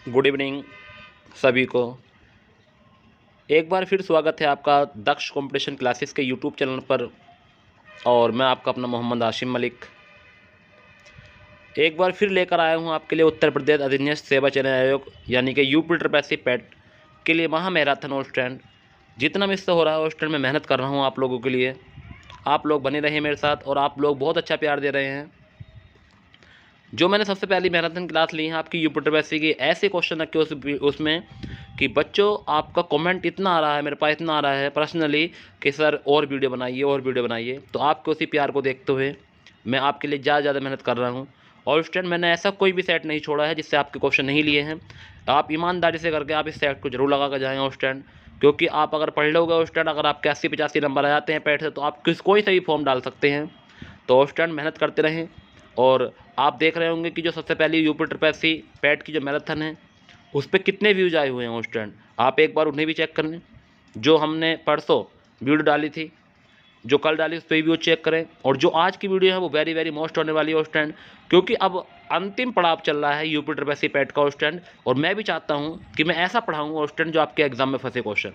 Good evening सभी को। एक बार फिर स्वागत है आपका दक्ष कंपटीशन क्लासेस के यूट्यूब चैनल पर। और मैं आपका अपना मोहम्मद आशिम मलिक एक बार फिर लेकर आया हूं आपके लिए उत्तर प्रदेश अधीनस्थ सेवा चयन आयोग यानी कि यूपी ट्रिपल पैट के लिए महा मैराथन और स्टैंड। जितना मुझसे हो रहा है और स्टैंड में मेहनत कर रहा हूँ आप लोगों के लिए। आप लोग बने रहे मेरे साथ और आप लोग बहुत अच्छा प्यार दे रहे हैं। जो मैंने सबसे पहली मैराथन क्लास ली है आपकी यूपी ट्रिपल की, ऐसे क्वेश्चन रखे उसमें कि बच्चों आपका कमेंट इतना आ रहा है, मेरे पास इतना आ रहा है पर्सनली कि सर और वीडियो बनाइए और वीडियो बनाइए। तो आपके उसी प्यार को देखते हुए मैं आपके लिए ज़्यादा मेहनत कर रहा हूँ। और स्टूडेंट मैंने ऐसा कोई भी सेट नहीं छोड़ा है जिससे आपके क्वेश्चन नहीं लिए हैं। आप ईमानदारी से करके आप इस सेट को जरूर लगा कर जाएँ और स्टूडेंट, क्योंकि आप अगर पढ़ लोगे और स्टूडेंट, अगर आपके 80-85 नंबर आ जाते हैं पैट से तो आप कोई सा भी फॉर्म डाल सकते हैं। तो स्टूडेंट मेहनत करते रहें। और आप देख रहे होंगे कि जो सबसे पहली यूपी ट्रिपल पैट की जो मैराथन है उस पर कितने व्यूज़ आए हुए हैं स्टूडेंट, आप एक बार उन्हें भी चेक कर लें। जो हमने परसों वीडियो डाली थी, जो कल डाली, उस पर भी वो चेक करें। और जो आज की वीडियो है वो वेरी मोस्ट होने वाली है स्टूडेंट, क्योंकि अब अंतिम पड़ाव चल रहा है यूपी ट्रिपल पैट का स्टूडेंट। और मैं भी चाहता हूँ कि मैं ऐसा पढ़ाऊँगा स्टूडेंट जो आपके एग्जाम में फंसे क्वेश्चन।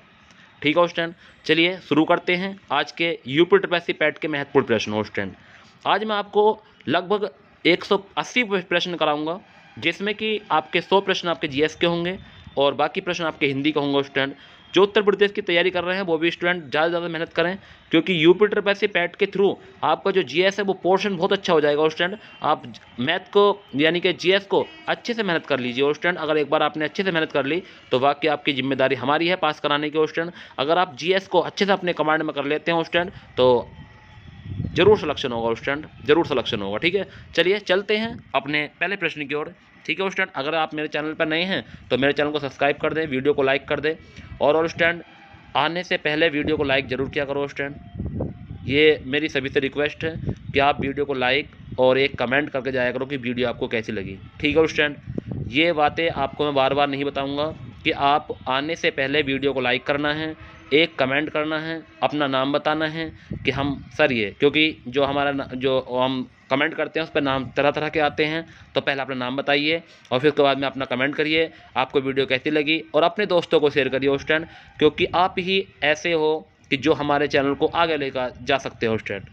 ठीक है स्टूडेंट, चलिए शुरू करते हैं आज के यूपी ट्रिपल पैट के महत्वपूर्ण प्रश्न स्टूडेंट। आज मैं आपको लगभग 180 प्रश्न कराऊंगा, जिसमें कि आपके 100 प्रश्न आपके जीएस के होंगे और बाकी प्रश्न आपके हिंदी के होंगे स्टूडेंट। जो उत्तर प्रदेश की तैयारी कर रहे हैं वो भी स्टूडेंट ज़्यादा से ज़्यादा मेहनत करें, क्योंकि यूपी ट्रिपल पैट के थ्रू आपका जो जीएस है वो पोर्शन बहुत अच्छा हो जाएगा स्टूडेंट। आप मैथ को यानी कि जीएस को अच्छे से मेहनत कर लीजिए स्टूडेंट। अगर एक बार आपने अच्छे से मेहनत कर ली तो वाकई आपकी जिम्मेदारी हमारी है पास कराने की स्टूडेंट। अगर आप जीएस को अच्छे से अपने कमांड में कर लेते हैं स्टूडेंट तो जरूर सिलेक्शन होगा स्टूडेंट, जरूर सिलेक्शन होगा। ठीक है, चलिए चलते हैं अपने पहले प्रश्न की ओर। ठीक है स्टूडेंट, अगर आप मेरे चैनल पर नए हैं तो मेरे चैनल को सब्सक्राइब कर दें, वीडियो को लाइक कर दें। और स्टूडेंट आने से पहले वीडियो को लाइक ज़रूर किया करो स्टूडेंट। ये मेरी सभी से रिक्वेस्ट है कि आप वीडियो को लाइक और एक कमेंट करके जाया करो कि वीडियो आपको कैसी लगी। ठीक है स्टूडेंट, ये बातें आपको मैं बार बार नहीं बताऊँगा कि आप आने से पहले वीडियो को लाइक करना है, एक कमेंट करना है, अपना नाम बताना है कि हम सर ये, क्योंकि जो हमारा जो हम कमेंट करते हैं उस पर नाम तरह तरह के आते हैं। तो पहले अपना नाम बताइए और फिर उसके बाद में अपना कमेंट करिए आपको वीडियो कैसी लगी, और अपने दोस्तों को शेयर करिए स्टूडेंट, क्योंकि आप ही ऐसे हो कि जो हमारे चैनल को आगे लेकर जा सकते हो स्टूडेंट।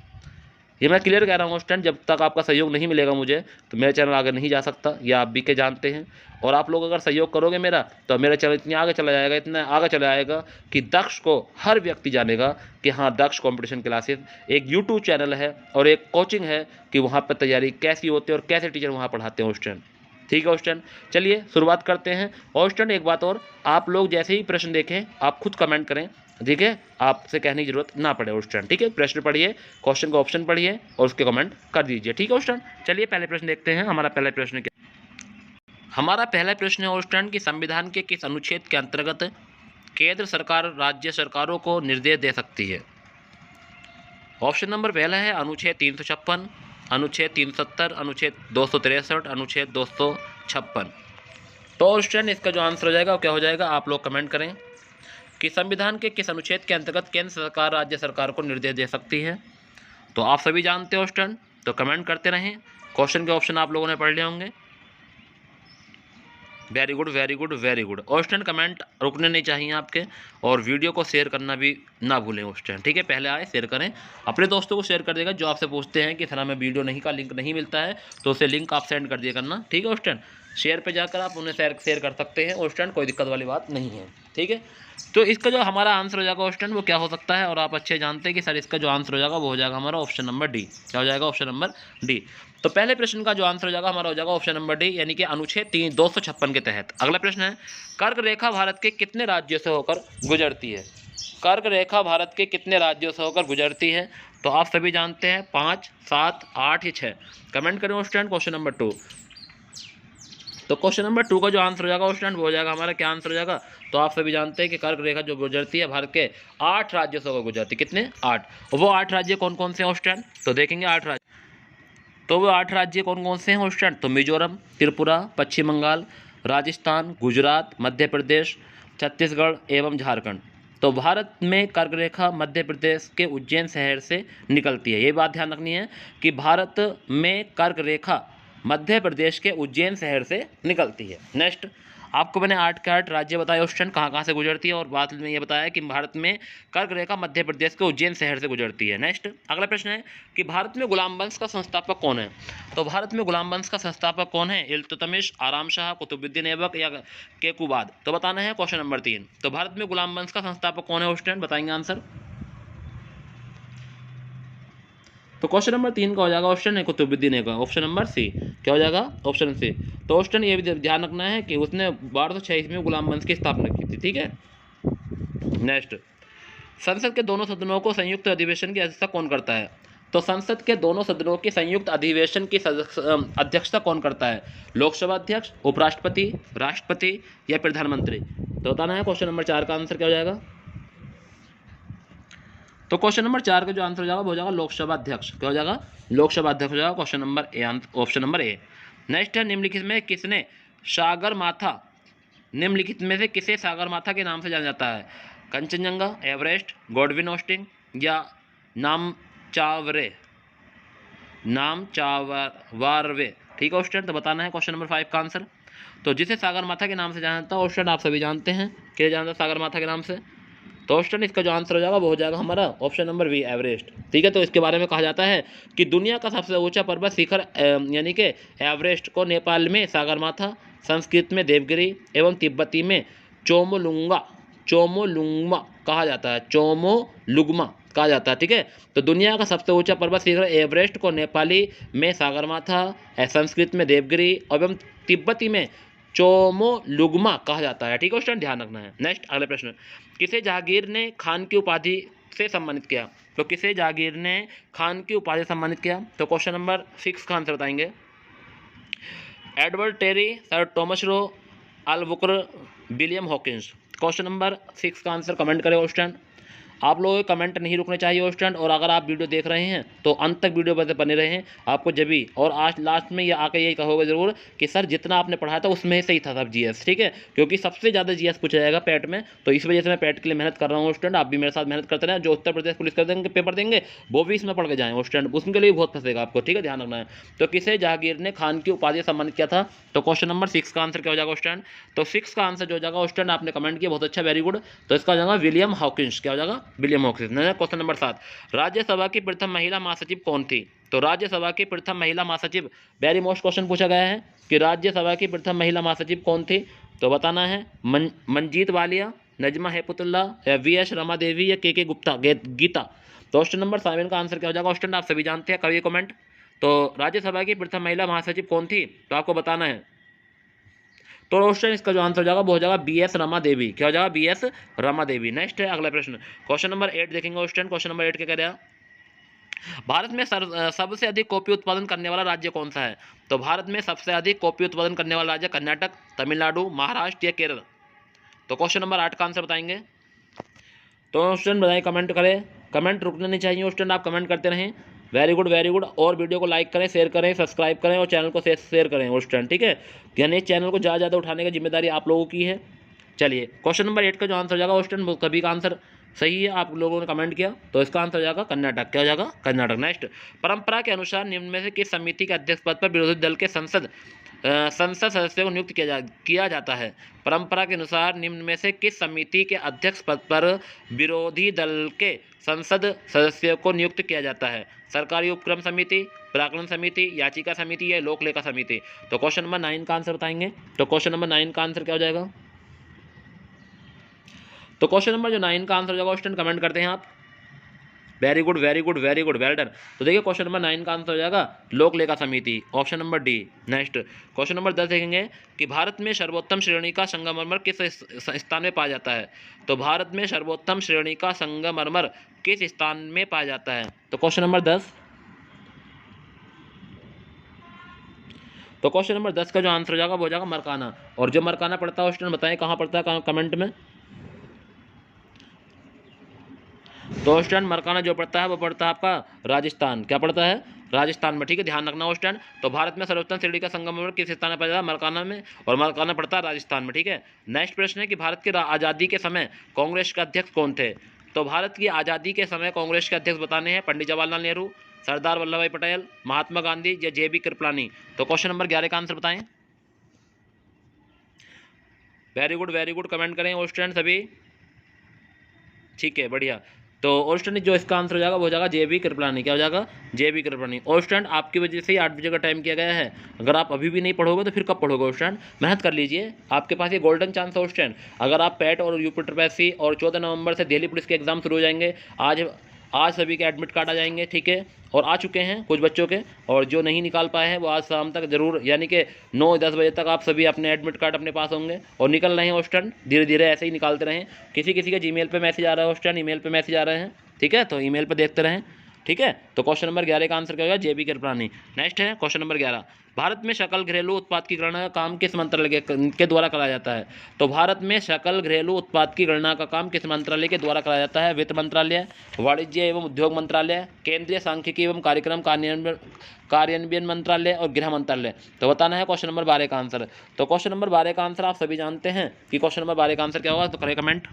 ये मैं क्लियर कह रहा हूँ स्टूडेंट, जब तक आपका सहयोग नहीं मिलेगा मुझे तो मेरा चैनल आगे नहीं जा सकता, या आप भी के जानते हैं। और आप लोग अगर सहयोग करोगे मेरा तो मेरा चैनल इतने आगे चला जाएगा, इतना आगे चला जाएगा कि दक्ष को हर व्यक्ति जानेगा कि हाँ, दक्ष कंपटीशन क्लासेस एक यूट्यूब चैनल है और एक कोचिंग है कि वहाँ पर तैयारी कैसी होती है और कैसे टीचर वहाँ पढ़ाते हैं स्टूडेंट। ठीक है स्टूडेंट, चलिए शुरुआत करते हैं। और स्टूडेंट एक बात और, आप लोग जैसे ही प्रश्न देखें आप खुद कमेंट करें। ठीक है, आपसे कहने की जरूरत ना पड़े स्टूडेंट। ठीक है, प्रश्न पढ़िए, क्वेश्चन का ऑप्शन पढ़िए और उसके कमेंट कर दीजिए। ठीक है स्टूडेंट, चलिए पहले प्रश्न देखते हैं। हमारा पहला प्रश्न क्या, हमारा पहला प्रश्न है स्टूडेंट कि संविधान के किस अनुच्छेद के अंतर्गत केंद्र सरकार राज्य सरकारों को निर्देश दे सकती है। ऑप्शन नंबर पहला है अनुच्छेद 356, अनुच्छेद 370, अनुच्छेद 263, अनुच्छेद 256। तो स्टूडेंट इसका जो आंसर हो जाएगा वो क्या हो जाएगा, आप लोग कमेंट करें कि संविधान के किस अनुच्छेद के अंतर्गत केंद्र सरकार राज्य सरकार को निर्देश दे सकती है। तो आप सभी जानते हो स्टूडेंट, तो कमेंट करते रहें। क्वेश्चन के ऑप्शन आप लोगों ने पढ़ लिए होंगे। Very good very good very good. और स्टूडेंट कमेंट रुकने नहीं चाहिए आपके, और वीडियो को शेयर करना भी ना भूलें स्टूडेंट। ठीक है, पहले आए शेयर करें, अपने दोस्तों को शेयर कर देगा जो आपसे पूछते हैं कि सर हमें वीडियो नहीं का लिंक नहीं मिलता है, तो उसे लिंक आप सेंड कर दिया करना। ठीक है स्टूडेंट, शेयर पे जाकर आप उन्हें शेयर कर सकते हैं स्टूडेंट, कोई दिक्कत वाली बात नहीं है। ठीक है, तो इसका जो हमारा आंसर हो जाएगा स्टूडेंट वो क्या हो सकता है, और आप अच्छे जानते हैं कि सर इसका जो आंसर हो जाएगा वो हो जाएगा हमारा ऑप्शन नंबर डी। क्या हो जाएगा, ऑप्शन नंबर डी। तो पहले प्रश्न का जो आंसर हो जाएगा हमारा हो जाएगा ऑप्शन नंबर डी, यानी कि अनुच्छेद 256 के तहत। अगला प्रश्न है, कर्क रेखा भारत के कितने राज्यों से होकर गुजरती है। कर्क रेखा भारत के कितने राज्यों से होकर गुजरती है। तो आप सभी जानते हैं 5, 7, 8 या 6। कमेंट करें स्टूडेंट क्वेश्चन नंबर 2। तो क्वेश्चन नंबर 2 का जो आंसर हो जाएगा स्टूडेंट वो हो जाएगा हमारा, क्या आंसर हो जाएगा, तो आप सभी जानते हैं कि कर्क रेखा जो गुजरती है भारत के 8 राज्यों से होकर गुजरती है। कितने, 8। और वो 8 राज्य कौन कौन से हैं स्टूडेंट, तो देखेंगे 8 राज्य। तो वो 8 राज्य कौन कौन से हैं स्टूडेंट, तो मिजोरम, त्रिपुरा, पश्चिम बंगाल, राजस्थान, गुजरात, मध्य प्रदेश, छत्तीसगढ़ एवं झारखंड। तो भारत में कर्क रेखा मध्य प्रदेश के उज्जैन शहर से निकलती है। ये बात ध्यान रखनी है कि भारत में कर्क रेखा मध्य प्रदेश के उज्जैन शहर से निकलती है। नेक्स्ट, आपको मैंने 8 के 8 राज्य बताए उस ट्रेन कहाँ कहाँ से गुजरती है, और बाद में ये बताया कि भारत में कर्क रेखा मध्य प्रदेश के उज्जैन शहर से गुजरती है। नेक्स्ट, अगला प्रश्न है कि भारत में गुलाम वंश का संस्थापक कौन है। तो भारत में गुलाम वंश का संस्थापक कौन है? इल्तुतमिश, आराम शाह, कुतुबुद्दीन ऐबक या केकुबाद। तो बताना है क्वेश्चन नंबर 3। तो भारत में गुलाम वंश का संस्थापक कौन है उस ट्रेन, बताएंगे आंसर। तो क्वेश्चन नंबर 3 का हो जाएगा ऑप्शन है Qutubuddin Aibak, option number C. क्या हो जाएगा? Option C. तो ऑप्शन ये भी ध्यान रखना है कि उसने 1226 में गुलाम वंश की स्थापना की थी। ठीक है। नेक्स्ट, संसद के दोनों सदनों को संयुक्त अधिवेशन की अध्यक्षता कौन करता है। तो संसद के दोनों सदनों के संयुक्त अधिवेशन की अध्यक्षता कौन करता है? लोकसभा अध्यक्ष, उपराष्ट्रपति, राष्ट्रपति या प्रधानमंत्री। तो बताना है क्वेश्चन नंबर 4 का आंसर क्या हो जाएगा। तो क्वेश्चन नंबर 4 का जो आंसर हो जाएगा वो हो जाएगा लोकसभा अध्यक्ष। क्या हो जाएगा? लोकसभा अध्यक्ष हो जाएगा question number A, option number A. Next है, निम्नलिखित में किसने सागरमाथा, निम्नलिखित में से किसे सागरमाथा के नाम से जाना जाता है? कंचनजंगा, एवरेस्ट, गॉडविन ऑस्टिन या नामचावरे, नामचावारवे। ठीक है ऑस्टिन। तो बताना है क्वेश्चन नंबर 5 का आंसर। तो जिसे सागरमाथा के नाम से जाना जाता है ऑस्टिन, आप सभी जानते हैं क्या जानते हैं सागरमाथा के नाम से। तो ऑप्शन इसका जो आंसर हो जाएगा वो हो जाएगा हमारा ऑप्शन नंबर बी, एवरेस्ट। ठीक है। तो इसके बारे में कहा जाता है कि दुनिया का सबसे ऊंचा पर्वत शिखर यानी कि एवरेस्ट को नेपाल में सागरमाथा, संस्कृत में देवगिरी एवं तिब्बती में चोमोलुंगमा कहा जाता है, चोमोलुंगमा कहा जाता है। ठीक है। तो दुनिया का सबसे ऊंचा पर्वत शिखर एवरेस्ट को नेपाली में सागरमाथा, संस्कृत में देवगिरी एवं तिब्बती में चोमोलुंगमा कहा जाता है। ठीक है स्टूडेंट, ध्यान रखना है। नेक्स्ट, अगला प्रश्न, किसे जहांगीर ने खान की उपाधि से सम्मानित किया। तो किसे जहांगीर ने खान की उपाधि से सम्मानित किया। तो क्वेश्चन नंबर 6 का आंसर बताएंगे। Edward Terry, sir Thomas Roe, Albuquerque, William Hawkins. Question number 6 का आंसर कमेंट करें स्टूडेंट। आप लोगों के कमेंट नहीं रुकने चाहिए स्टूडेंट, और अगर आप वीडियो देख रहे हैं तो अंत तक वीडियो पर बने रहें, आपको जब भी और आज लास्ट में ये आकर यही कहोगे ज़रूर कि सर जितना आपने पढ़ा था उसमें से ही था सब जीएस। ठीक है, क्योंकि सबसे ज़्यादा जीएस पूछा जाएगा पैट में, तो इस वजह से मैं पैट के लिए मेहनत कर रहा हूँ स्टूडेंट। आप भी मेरे साथ मेहनत करते रहें। जो उत्तर प्रदेश पुलिस कर देंगे पेपर देंगे वो भी इसमें पढ़ के जाएँ स्टूडेंट, उसके लिए भी बहुत फंसेगा आपको। ठीक है, ध्यान रखना है। तो किसे जहांगीर ने खान की उपाधि से सम्मानित किया था। तो क्वेश्चन नंबर 6 का आंसर क्या हो जाएगा स्टूडेंट। तो 6 का आंसर जो हो जाएगा स्टूडेंट, आपने कमेंट किया बहुत अच्छा, वेरी गुड। तो इसका हो जाएगा विलियम हॉकिंस। क्या हो जाएगा? William Hawkins. Question number 7, Rajya Sabha की प्रथम महिला महासचिव कौन थी। तो राज्यसभा की प्रथम महिला महासचिव, वेरी मोस्ट क्वेश्चन पूछा गया है कि राज्यसभा की प्रथम महिला महासचिव कौन थी। तो बताना है मंजीत वालिया, नजमा हेपतुल्ला या वी.एस. रमा देवी या के गुप्ता गीता। तो क्वेश्चन नंबर 7 का आंसर क्या हो जाएगा क्वेश्चन, आप सभी जानते हैं, करिए कमेंट। तो राज्यसभा की प्रथम महिला महासचिव कौन थी, तो आपको बताना है। तो क्वेश्चन इसका जो आंसर हो जाएगा वो हो जाएगा बी.एस. रमा देवी। क्या हो जाएगा? बी.एस. रमा देवी। नेक्स्ट है अगला प्रश्न, क्वेश्चन नंबर 8 देखेंगे क्वेश्चन। क्वेश्चन नंबर 8 क्या कह रहा है, भारत में सबसे अधिक कॉफी उत्पादन करने वाला राज्य कौन सा है। तो भारत में सबसे अधिक कॉफी उत्पादन करने वाला राज्य कर्नाटक, तमिलनाडु, महाराष्ट्र या केरल। तो क्वेश्चन नंबर 8 का आंसर बताएंगे। तो स्टूडेंट बताएं, कमेंट करें, कमेंट रुकने नहीं चाहिए स्टूडेंट, आप कमेंट करते रहें। Very good very good. और वीडियो को लाइक करें, शेयर करें, सब्सक्राइब करें और चैनल को शेयर करें स्टूडेंट। ठीक है, यानी इस चैनल को ज़्यादा ज़्यादा उठाने की जिम्मेदारी आप लोगों की है। चलिए, क्वेश्चन नंबर 8 का जो आंसर हो जाएगा स्टूडेंट, कभी का आंसर सही है, आप लोगों ने कमेंट किया, तो इसका आंसर हो जाएगा कर्नाटक। क्या हो जाएगा? कर्नाटक। नेक्स्ट, परंपरा के अनुसार निम्न में से किस समिति के अध्यक्ष पद पर विरोधी दल के संसद सदस्य को नियुक्त किया जाता है। परंपरा के अनुसार निम्न में से किस समिति के अध्यक्ष पद पर विरोधी दल के संसद सदस्य को नियुक्त किया जाता है। सरकारी उपक्रम समिति, प्राकलन समिति, याचिका समिति या लोक लेखा समिति। तो क्वेश्चन नंबर 9 का आंसर बताएंगे। तो क्वेश्चन नंबर 9 का आंसर क्या हो जाएगा। तो क्वेश्चन नंबर जो 9 का आंसर हो जाएगा स्टूडेंट, कमेंट करते हैं आप। Very good very good very good, well done. तो देखिए क्वेश्चन नंबर 9 का आंसर हो जाएगा लोक लेखा समिति, option number D. Next, question number 10 देखेंगे कि भारत में सर्वोत्तम श्रेणी का संगमरमर किस स्थान में पाया जाता है। तो भारत में सर्वोत्तम श्रेणी का संगमरमर किस स्थान में पाया जाता है। तो क्वेश्चन नंबर 10, तो क्वेश्चन नंबर 10 का जो आंसर हो जाएगा वो हो जाएगा मरकाना। और जो मरकाना पड़ता है स्टूडेंट बताएं कहाँ पड़ता है, कमेंट में। तो स्टूडेंट मरकाना जो पड़ता है वो पड़ता है आपका राजस्थान। क्या पड़ता है? राजस्थान में। ठीक है, ध्यान रखना स्टूडेंट। तो भारत में सर्वोत्तम श्रेणी का संगमरमर किस स्थान में पाया जाता है? मरकाना में, और मरकाना पड़ता है राजस्थान में। ठीक है। नेक्स्ट प्रश्न है कि भारत की आज़ादी के समय कांग्रेस के अध्यक्ष कौन थे। तो भारत की आज़ादी के समय कांग्रेस के अध्यक्ष बताने हैं पंडित जवाहरलाल नेहरू, सरदार वल्लभ भाई पटेल, महात्मा गांधी या जे बी कृपलानी। तो क्वेश्चन नंबर 11 का आंसर बताएं। वेरी गुड कमेंट करें और स्टूडेंट सभी। ठीक है, बढ़िया। तो और स्टूडेंट जो इसका आंसर हो जाएगा वो हो जाएगा जे बी कृपलानी। क्या हो जाएगा? J B Kripalani. और स्टूडेंट आपकी वजह से ही 8 बजे का टाइम किया गया है। अगर आप अभी भी नहीं पढ़ोगे तो फिर कब पढ़ोगे स्टूडेंट? मेहनत कर लीजिए, आपके पास ये गोल्डन चांस है स्टूडेंट। अगर आप पैट और यूपीटर पैसी और 14 नवंबर से दिल्ली पुलिस के एग्जाम शुरू हो जाएंगे। आज सभी के एडमिट कार्ड आ जाएंगे, ठीक है, और आ चुके हैं कुछ बच्चों के, और जो नहीं निकाल पाए हैं वो आज शाम तक जरूर, यानी कि 9-10 बजे तक आप सभी अपने एडमिट कार्ड अपने पास होंगे और निकल रहे हैं स्टूडेंट। धीरे धीरे ऐसे ही निकालते रहें। किसी किसी के जीमेल पे मैसेज आ रहा है स्टूडेंट, ईमेल पे मैसेज आ रहे हैं, ठीक है, तो ईमेल पे देखते रहें, ठीक है। तो क्वेश्चन नंबर 11 का आंसर क्या होगा? J B Kripalani. नेक्स्ट है क्वेश्चन नंबर 11। भारत में सकल घरेलू उत्पाद की गणना का काम किस मंत्रालय के द्वारा कराया जाता है? तो भारत में सकल घरेलू उत्पाद की गणना का काम किस मंत्रालय के द्वारा कराया जाता है? वित्त मंत्रालय, वाणिज्य एवं उद्योग मंत्रालय, केंद्रीय सांख्यिकी एवं कार्यक्रम कार्यान्वयन मंत्रालय और गृह मंत्रालय। तो बताना है क्वेश्चन नंबर 12 का आंसर। तो क्वेश्चन नंबर 12 का आंसर आप सभी जानते हैं कि क्वेश्चन नंबर 12 का आंसर क्या होगा, तो करें कमेंट।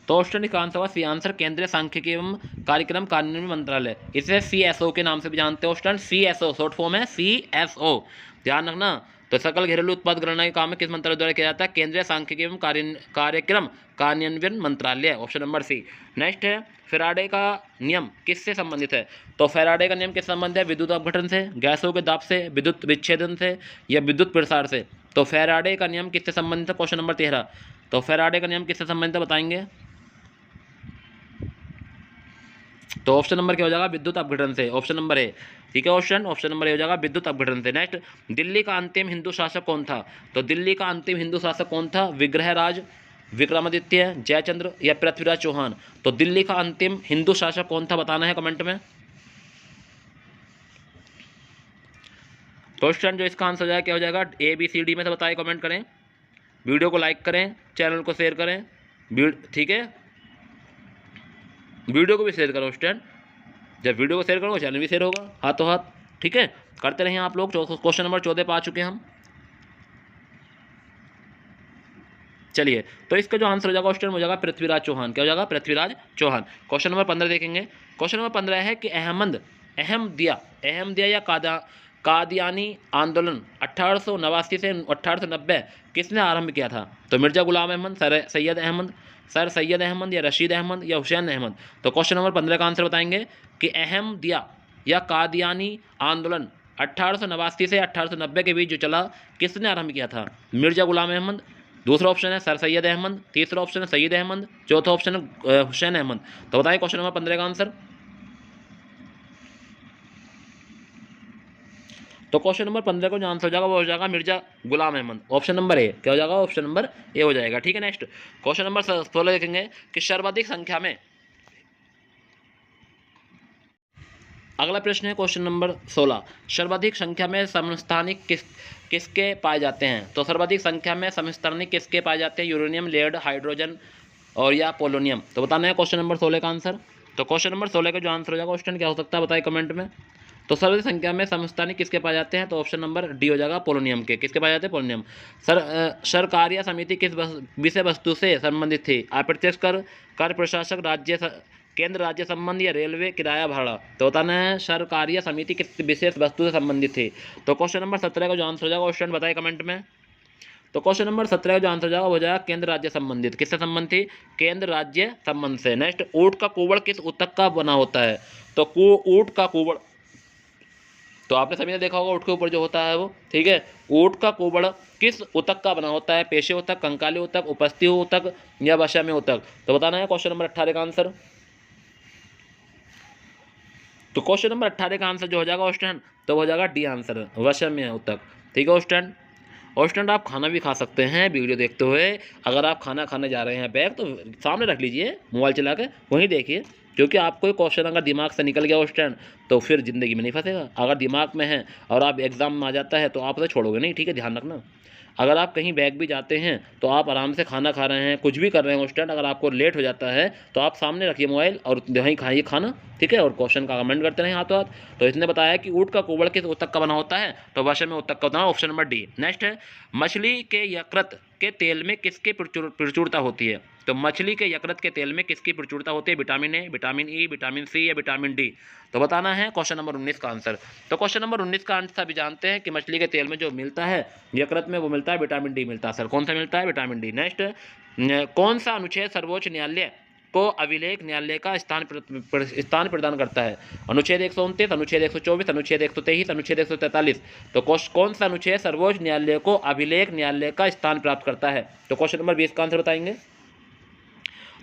तो स्टूडेंट का आंसर होगा सी आंसर, केंद्रीय सांख्यिकी एवं कार्यक्रम कार्यान्वयन मंत्रालय। इसे CSO के नाम से भी जानते हो स्टूडेंट। CSO शॉर्ट फॉर्म है CSO, ध्यान रखना। तो सकल घरेलू उत्पाद गणना के काम किस मंत्रालय द्वारा किया जाता है? केंद्रीय सांख्यिकी एवं कार्यक्रम कार्यान्वयन मंत्रालय, ऑप्शन नंबर सी। नेक्स्ट है फैराडे का नियम किससे संबंधित है? तो फैराडे का नियम किससे संबंधित है? विद्युत अपघटन से, गैसों के दाब से, विद्युत विच्छेदन से या विद्युत प्रसार से। तो फैराडे का नियम किससे संबंधित है? Question number 13। तो फैराडे का नियम किससे संबंधित है बताएंगे? तो ऑप्शन नंबर क्या हो जाएगा? विद्युत अपघटन से, ऑप्शन नंबर ए, ठीक है ऑप्शन नंबर ए हो जाएगा विद्युत अपघटन से। नेक्स्ट, दिल्ली का अंतिम हिंदू शासक कौन था? तो दिल्ली का अंतिम हिंदू शासक कौन था? विग्रहराज, विक्रमादित्य, जयचंद्र या पृथ्वीराज चौहान। तो दिल्ली का अंतिम हिंदू शासक कौन था बताना है कमेंट में। तो स्टूडेंट जो इसका आंसर हो जाएगा क्या हो जाएगा? ABCD में से बताइए, कमेंट करें, वीडियो को लाइक करें, चैनल को शेयर करें, ठीक है, वीडियो को भी शेयर करो स्टूडेंट। जब वीडियो को शेयर करोगे चैनल भी शेयर होगा, हाथों हाथ, ठीक है, करते रहें आप लोग। क्वेश्चन नंबर 14 पे आ चुके हैं हम। चलिए, तो इसका जो आंसर हो जाएगा स्टूडेंट हो जाएगा पृथ्वीराज चौहान। क्या हो जाएगा? पृथ्वीराज चौहान। क्वेश्चन नंबर 15 देखेंगे। क्वेश्चन नंबर 15 है कि अहमदिया या कादियानी आंदोलन 1889 से 1890 किसने आरंभ किया था? तो मिर्जा गुलाम अहमद, सर सैयद अहमद या रशीद अहमद या हुसैन अहमद। तो क्वेश्चन नंबर 15 का आंसर बताएंगे कि अहमदिया या कादियानी आंदोलन 1889 से 1890 के बीच जो चला, किसने आरंभ किया था? मिर्जा गुलाम अहमद, दूसरा ऑप्शन है सर सैयद अहमद, तीसरा ऑप्शन है सईद अहमद, चौथा ऑप्शन है हुसैन अहमद। तो बताएं क्वेश्चन नंबर 15 का आंसर। तो क्वेश्चन नंबर 15 का जो आंसर हो जाएगा वो हो जाएगा मिर्जा गुलाम अहमद, ऑप्शन नंबर ए। क्या हो जाएगा? ऑप्शन नंबर ए हो जाएगा, ठीक है। नेक्स्ट क्वेश्चन नंबर 16 देखेंगे कि सर्वाधिक संख्या में, अगला प्रश्न है क्वेश्चन नंबर 16, सर्वाधिक संख्या में समस्थानिक किसके पाए जाते हैं? तो सर्वाधिक संख्या में समस्थानिक किसके पाए जाते हैं? यूरेनियम, लेड, हाइड्रोजन और या पोलोनियम। तो बताना है क्वेश्चन नंबर 16 का आंसर। तो क्वेश्चन नंबर 16 का जो आंसर हो जाएगा क्वेश्चन क्या हो सकता है बताइए कमेंट में। तो सर्वाधिक संख्या में समस्थानिक किसके पाए जाते हैं? तो ऑप्शन नंबर डी हो जाएगा पोलोनियम के। किसके पाए जाते हैं? पोलोनियम। सरकारिया समिति किस विषय वस्तु से संबंधित थी? अप्रत्यक्ष कर, कर प्रशासक, केंद्र राज्य संबंध या रेलवे किराया भाड़ा। तो बताना है सरकारिया समिति किस विशेष वस्तु से संबंधित थी। तो क्वेश्चन नंबर 17 का जो आंसर हो जाएगा क्वेश्चन बताइए कमेंट में। तो क्वेश्चन नंबर 17 का जो आंसर हो जाएगा हो जाएगा केंद्र राज्य संबंधित। किससे संबंध थी? केंद्र राज्य संबंध से। नेक्स्ट, ऊंट का कुबड़ किस ऊतक का बना होता है? तो ऊंट का कुबड़, तो आपने सभी ने देखा होगा ऊँट के ऊपर जो होता है वो, ठीक है, ऊँट का कुबड़ किस ऊतक का बना होता है? पेशे ऊतक, कंकाली ऊतक, उपस्थि ऊतक या वशम्य ऊतक। तो बताना है क्वेश्चन नंबर 18 का आंसर। तो क्वेश्चन नंबर 18 का आंसर जो हो जाएगा स्टूडेंट तो हो जाएगा डी आंसर, वशम्य ऊतक, ठीक है स्टूडेंट। और स्टूडेंट आप खाना भी खा सकते हैं वीडियो देखते हुए। अगर आप खाना खाने जा रहे हैं बैग तो सामने रख लीजिए, मोबाइल चला के वहीं देखिए, क्योंकि आपको क्वेश्चन अगर दिमाग से निकल गया स्टूडेंट तो फिर ज़िंदगी में नहीं फंसेगा। अगर दिमाग में है और आप एग्ज़ाम में आ जाता है तो आप उसे छोड़ोगे नहीं, ठीक है, ध्यान रखना। अगर आप कहीं बैग भी जाते हैं तो आप आराम से खाना खा रहे हैं, कुछ भी कर रहे हैं स्टूडेंट, अगर आपको लेट हो जाता है तो आप सामने रखिए मोबाइल और वहीं खाइए खाना ठीक है, और क्वेश्चन का कमेंट करते रहें हाथों हाथ। तो इसने बताया कि ऊँट का कुबड़ किस ऊतक का बना होता है, तो भाषा में ऊतक का होता है, ऑप्शन नंबर डी। नेक्स्ट है, मछली के यकृत के तेल में किसकी प्रचुरता होती है, तो मछली के यकृत के तेल में किसकी प्रचुरता होती है, vitamin A, vitamin E, vitamin C या विटामिन डी, तो बताना है क्वेश्चन नंबर 19 का आंसर। तो क्वेश्चन नंबर 19 का आंसर अभी जानते हैं कि मछली के तेल में जो मिलता है यकृत में वो मिलता है विटामिन डी मिलता है सर। कौन सा मिलता है, विटामिन डी। नेक्स्ट, कौन सा अनुच्छेद सर्वोच्च न्यायालय को अभिलेख न्यायालय का स्थान प्रदान करता है, अनुच्छेद 129, अनुच्छेद 124, अनुच्छेद 123, अनुच्छेद 143, तो कौन सा अनुच्छेद सर्वोच्च न्यायालय को अभिलेख न्यायालय का स्थान प्राप्त करता है, तो क्वेश्चन नंबर 20 का आंसर बताएंगे।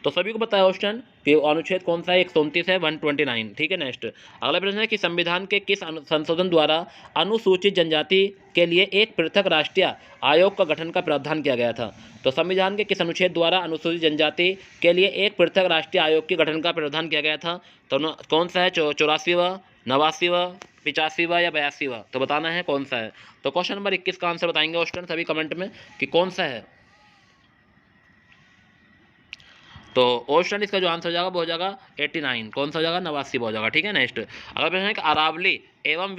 तो सभी को पता है क्वेश्चन कि अनुच्छेद कौन सा है, 129 है, 129। ठीक है, नेक्स्ट अगला प्रश्न है कि संविधान के किस संशोधन द्वारा अनुसूचित जनजाति के लिए एक पृथक राष्ट्रीय आयोग का गठन का प्रावधान किया गया था, तो संविधान के किस अनुच्छेद द्वारा अनुसूचित जनजाति के लिए एक पृथक राष्ट्रीय आयोग के गठन का प्रावधान किया गया था, तो कौन सा है, 84वां, 89वां, 85वां या 82वां, तो बताना है कौन सा है। तो क्वेश्चन नंबर 21 का आंसर बताएंगे क्वेश्चन सभी कमेंट में कि कौन सा है। तो ऑप्शन इसका जो आंसर हो जाएगा वो हो जाएगा 89, कौन सा हो जाएगा, 89 हो जाएगा। ठीक है, नेक्स्ट अगला प्रश्न है कि अरावली एवं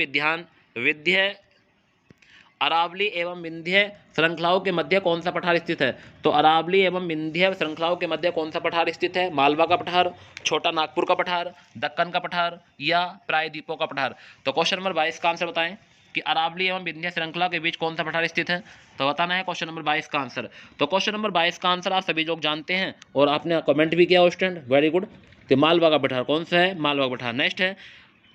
विंध्य श्रृंखलाओं के मध्य कौन सा पठार स्थित है, तो अरावली एवं विंध्य श्रृंखलाओं के मध्य कौन सा पठार स्थित है, मालवा का पठार, छोटा नागपुर का पठार, दक्कन का पठार या प्रायद्वीपों का पठार, तो क्वेश्चन नंबर 22 का आंसर बताएं कि अरावली एवं विंध्य श्रृंखला के बीच कौन सा पठार स्थित है, तो बताना है क्वेश्चन नंबर 22 का आंसर। तो क्वेश्चन नंबर 22 का आंसर आप सभी लोग जानते हैं और आपने कमेंट भी किया स्टूडेंट, वेरी गुड। तो मालवा का पठार कौन सा है, मालवा का पठार। नेक्स्ट है,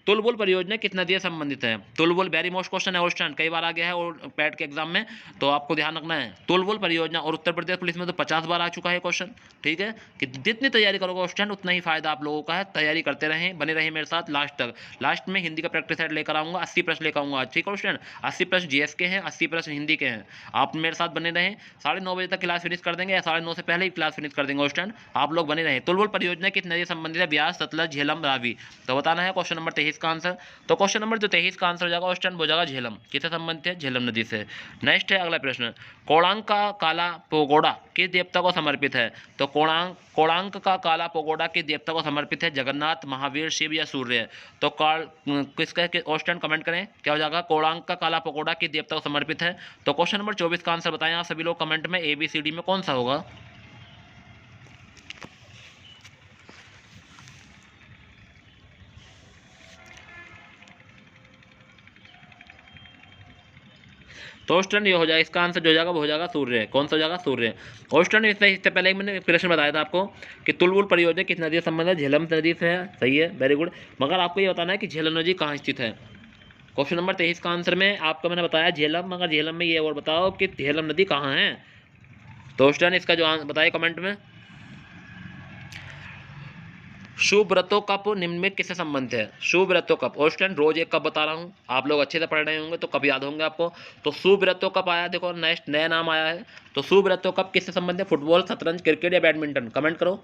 तुलबुल परियोजना किस नदी से संबंधित है, तुलबुल वेरी मोस्ट क्वेश्चन है क्वेश्चन, कई बार आ गया है और पैट के एग्जाम में, तो आपको ध्यान रखना है तुलबुल परियोजना, और उत्तर प्रदेश पुलिस में तो 50 बार आ चुका है क्वेश्चन। ठीक है, कि जितनी तैयारी करोगे क्वेश्चन उतना ही फायदा आप लोगों का है, तैयारी करते रहें, बने रहें मेरे साथ लास्ट तक। लास्ट में हिंदी का प्रैक्टिस सेट लेकर आऊँगा, 80 प्रश्न लेकर आऊँगा आज। ठीक है क्वेश्चन, 80 प्रश्न जीएस के हैं, 80 प्रश्न हिंदी के हैं, आप मेरे साथ बने रहें। 9:30 बजे तक क्लास फिनिश कर देंगे या 9:30 से पहले ही क्लास फिनिश कर देंगे क्वेश्चन, आप लोग बने रहें। तुलबुल परियोजना किस नदी से संबंधित है, ब्यास, सतलज, झेलम, रावी, तो बताना है क्वेश्चन नंबर 23 का आंसर। तो क्वेश्चन नंबर जो 23 का आंसर हो जाएगा क्वेश्चन हो जाएगा झेलम, किससे संबंधित है, झेलम नदी से। नेक्स्ट है अगला प्रश्न, कोणांक का काला पगोड़ा किस देवता को समर्पित है, तो कोणांक का काला पगोड़ा किस देवता को समर्पित है, जगन्नाथ, महावीर, शिव या सूर्य, तो किसका क्वेश्चन कमेंट करें क्या हो जाएगा, कोणांक का काला पगोड़ा किस देवता को समर्पित है। तो क्वेश्चन नंबर 24 का आंसर बताएं आप सभी लोग कमेंट में, ABCD में कौन सा होगा। तो स्टूडेंट ये हो जाएगा, इसका आंसर जो हो जाएगा वो हो जाएगा सूर्य। कौन सा हो जाएगा, सूर्य। और स्टूडेंट इससे पहले मैंने प्रश्न बताया था आपको कि तुलबुल परियोजना किस नदी से संबंध है, झेलम नदी से है, सही है, वेरी गुड। मगर आपको ये बताना है कि झेलम नदी कहाँ स्थित है। क्वेश्चन नंबर 23 का आंसर में आपको मैंने बताया झेलम, मगर झेलम में ये और बताओ कि झेलम नदी कहाँ है। तो स्टूडेंट इसका जो बताए कमेंट में। शुभ व्रतों कप निम्न में किससे संबंधित है, शुभ व्रतों कप, और स्टूडेंट रोज एक कप बता रहा हूँ, आप लोग अच्छे से पढ़ रहे होंगे तो कब याद होंगे आपको। तो शुभ व्रतों कप आया, देखो नेक्स्ट नया नाम आया है। तो शुभ व्रतों कप किससे संबंधित है, फुटबॉल, शतरंज, क्रिकेट या बैडमिंटन, कमेंट करो।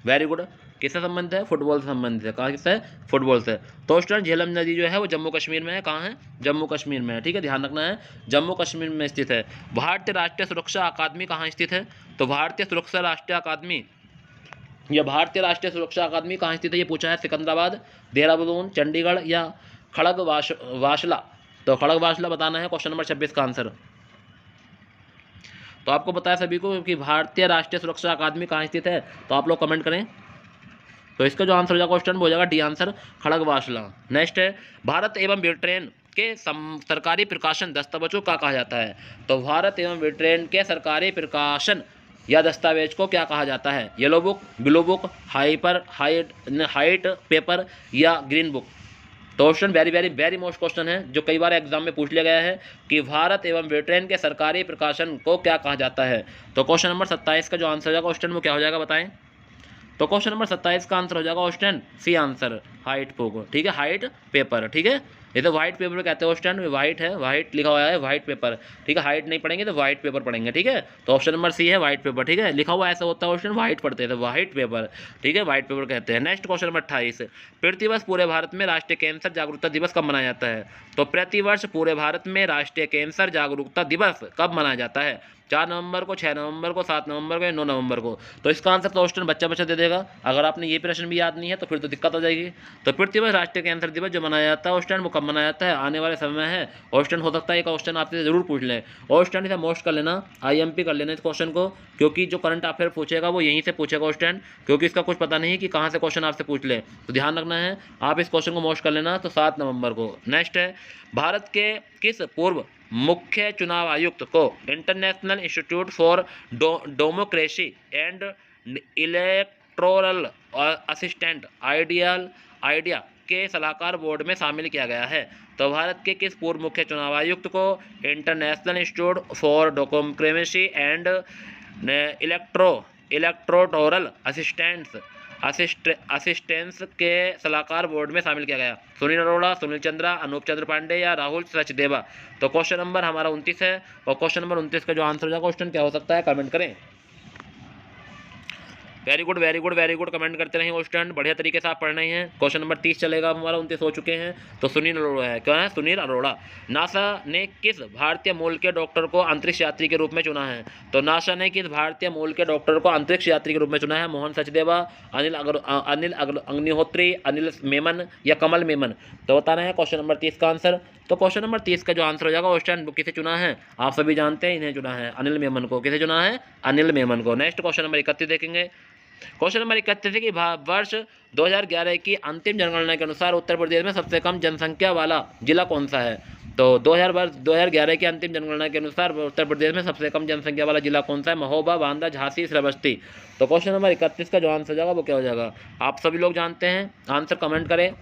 वेरी गुड, किससे संबंधित है, फुटबॉल से संबंधित है। कहाँ किससे है, फुटबॉल से। तो स्टूडेंट झेलम नदी जो है वो जम्मू कश्मीर में है, कहाँ है, जम्मू कश्मीर में है। ठीक है, ध्यान रखना है, जम्मू कश्मीर में स्थित है। भारतीय राष्ट्रीय सुरक्षा अकादमी कहाँ स्थित है, तो भारतीय सुरक्षा राष्ट्रीय अकादमी या भारतीय राष्ट्रीय सुरक्षा अकादमी कहाँ स्थित है, ये पूछा है, सिकंदराबाद, देहरादून, चंडीगढ़ या खड़गवासला, तो खड़गवासला बताना है क्वेश्चन नंबर 26 का आंसर। तो आपको पता है सभी को कि भारतीय राष्ट्रीय सुरक्षा अकादमी कहाँ स्थित है, तो आप लोग कमेंट करें। तो इसका जो आंसर हो जाएगा क्वेश्चन हो जाएगा डी आंसर, खड़गवासला। नेक्स्ट है, भारत एवं ब्रिटेन के सरकारी प्रकाशन दस्तावेजों का कहा जाता है, तो भारत एवं ब्रिटेन के सरकारी प्रकाशन या दस्तावेज को क्या कहा जाता है, yellow book, blue book, height paper या ग्रीन बुक। तो question very very very most question है जो कई बार एग्जाम में पूछ लिया गया है कि भारत एवं ब्रिटेन के सरकारी प्रकाशन को क्या कहा जाता है। तो क्वेश्चन नंबर 27 का जो आंसर हो जाएगा क्वेश्चन वो क्या हो जाएगा बताएं। तो क्वेश्चन नंबर 27 का आंसर हो जाएगा question C answer, height book. ठीक है, हाइट पेपर। ठीक है, ये तो व्हाइट पेपर कहते हैं क्वेश्चन, व्हाइट है, व्हाइट लिखा हुआ है, व्हाइट पेपर। ठीक है, हाइट नहीं पढ़ेंगे तो व्हाइट पेपर पढ़ेंगे। ठीक है, तो ऑप्शन नंबर सी है व्हाइट पेपर। ठीक है, लिखा हुआ ऐसा होता है क्वेश्चन, व्हाइट पढ़ते हैं तो व्हाइट पेपर। ठीक है, व्हाइट पेपर कहते हैं। नेक्स्ट क्वेश्चन नंबर 28, प्रतिवर्ष पूरे भारत में राष्ट्रीय कैंसर जागरूकता दिवस कब मनाया जाता है, तो प्रतिवर्ष पूरे भारत में राष्ट्रीय कैंसर जागरूकता दिवस कब मनाया जाता है। 4 नवंबर को, 6 नवंबर को, 7 नवंबर को या 9 नवंबर को। तो इसका आंसर तो ऑस्ट्रेलियन बच्चा दे देगा। अगर आपने ये प्रश्न भी याद नहीं है तो फिर तो दिक्कत हो जाएगी। तो पृथ्वी पर राष्ट्रीय कैंसर दिवस जो मनाया जाता है ऑस्ट्रेलियन, वो कब मनाया जाता है? आने वाले समय में है। ऑस्ट्रेलियन हो सकता है एक ऑस्ट्रेलियन आपसे ज़रूर पूछ लें। ऑस्ट्रेलियन इसे मोस्ट कर लेना, IMP कर लेना इस क्वेश्चन को, क्योंकि जो करंट अफेयर पूछेगा वो यहीं से पूछेगा ऑस्ट्रेलियन, क्योंकि इसका कुछ पता नहीं कि कहाँ से क्वेश्चन आपसे पूछ ले। तो ध्यान रखना है, आप इस क्वेश्चन को मोस्ट कर लेना। तो 7 नवंबर को। नेक्स्ट है, भारत के किस पूर्व मुख्य चुनाव आयुक्त को international institute for democracy and electoral assistant idea के सलाहकार बोर्ड में शामिल किया गया है? तो भारत के किस पूर्व मुख्य चुनाव आयुक्त को international institute for democracy and electoral assistance के सलाहकार बोर्ड में शामिल किया गया? सुनील अरोड़ा, सुनील चंद्रा, अनूप चंद्र पांडे या राहुल सचदेवा? तो क्वेश्चन नंबर हमारा 29 है, और क्वेश्चन नंबर 29 का जो आंसर हो जाएगा क्वेश्चन क्या हो सकता है, कमेंट करें। Very good very good very good, comment करते रहें स्टूडेंट, बढ़िया तरीके से आप पढ़ रहे हैं। क्वेश्चन नंबर 30 चलेगा, हमारा 29 हो चुके हैं। तो सुनील अरोड़ा है, क्या है? सुनील अरोड़ा। नासा ने किस भारतीय मूल के डॉक्टर को अंतरिक्ष यात्री के रूप में चुना है? तो नासा ने किस भारतीय मूल के डॉक्टर को अंतरिक्ष यात्री के रूप में चुना है? मोहन सचदेवा, अनिल अग्निहोत्री, अनिल मेमन या कमल मेमन? तो बताना है क्वेश्चन नंबर 30 का आंसर। तो क्वेश्चन नंबर 30 का जो आंसर हो जाएगा वो स्टैंड किसे चुना है? आप सभी जानते हैं, इन्हें चुना है, अनिल मेमन को। किसे चुना है? अनिल मेमन को। नेक्स्ट क्वेश्चन नंबर 31 देखेंगे। क्वेश्चन नंबर 31 की वर्ष 2011 की अंतिम जनगणना के अनुसार उत्तर प्रदेश में सबसे कम जनसंख्या वाला जिला कौन सा है? तो 2011 की अंतिम जनगणना के अनुसार उत्तर प्रदेश में सबसे कम जनसंख्या वाला जिला कौन सा है? महोबा, बांदा, झांसी, श्रावस्ती? तो क्वेश्चन नंबर 31 का जो आंसर हो जाएगा वो क्या हो जाएगा? आप सभी लोग जानते हैं, आंसर कमेंट करें।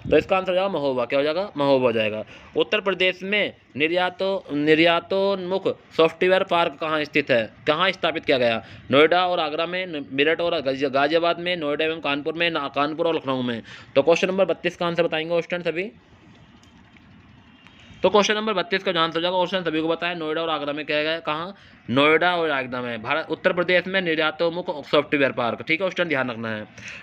तो इसका आंसर हो जाएगा महोबा। क्या हो जाएगा? महोबा हो जाएगा। उत्तर प्रदेश में निर्यातोन्मुख सॉफ्टवेयर पार्क कहाँ स्थित है? कहाँ स्थापित किया गया? नोएडा और आगरा में, मेरठ और गाजियाबाद में, नोएडा एवं कानपुर में, कानपुर और लखनऊ में? तो क्वेश्चन नंबर 32 का आंसर बताएंगे स्टूडेंट सभी। तो क्वेश्चन नंबर 32 का जो आंसर हो जाएगा क्वेश्चन सभी को बताया, नोएडा और आगरा में किया गया है। कहाँ? नोएडा और आगरा में, भारत उत्तर प्रदेश में निर्यातोन्मुख सॉफ्टवेयर पार्क। ठीक है स्टूडेंट, ध्यान रखना है।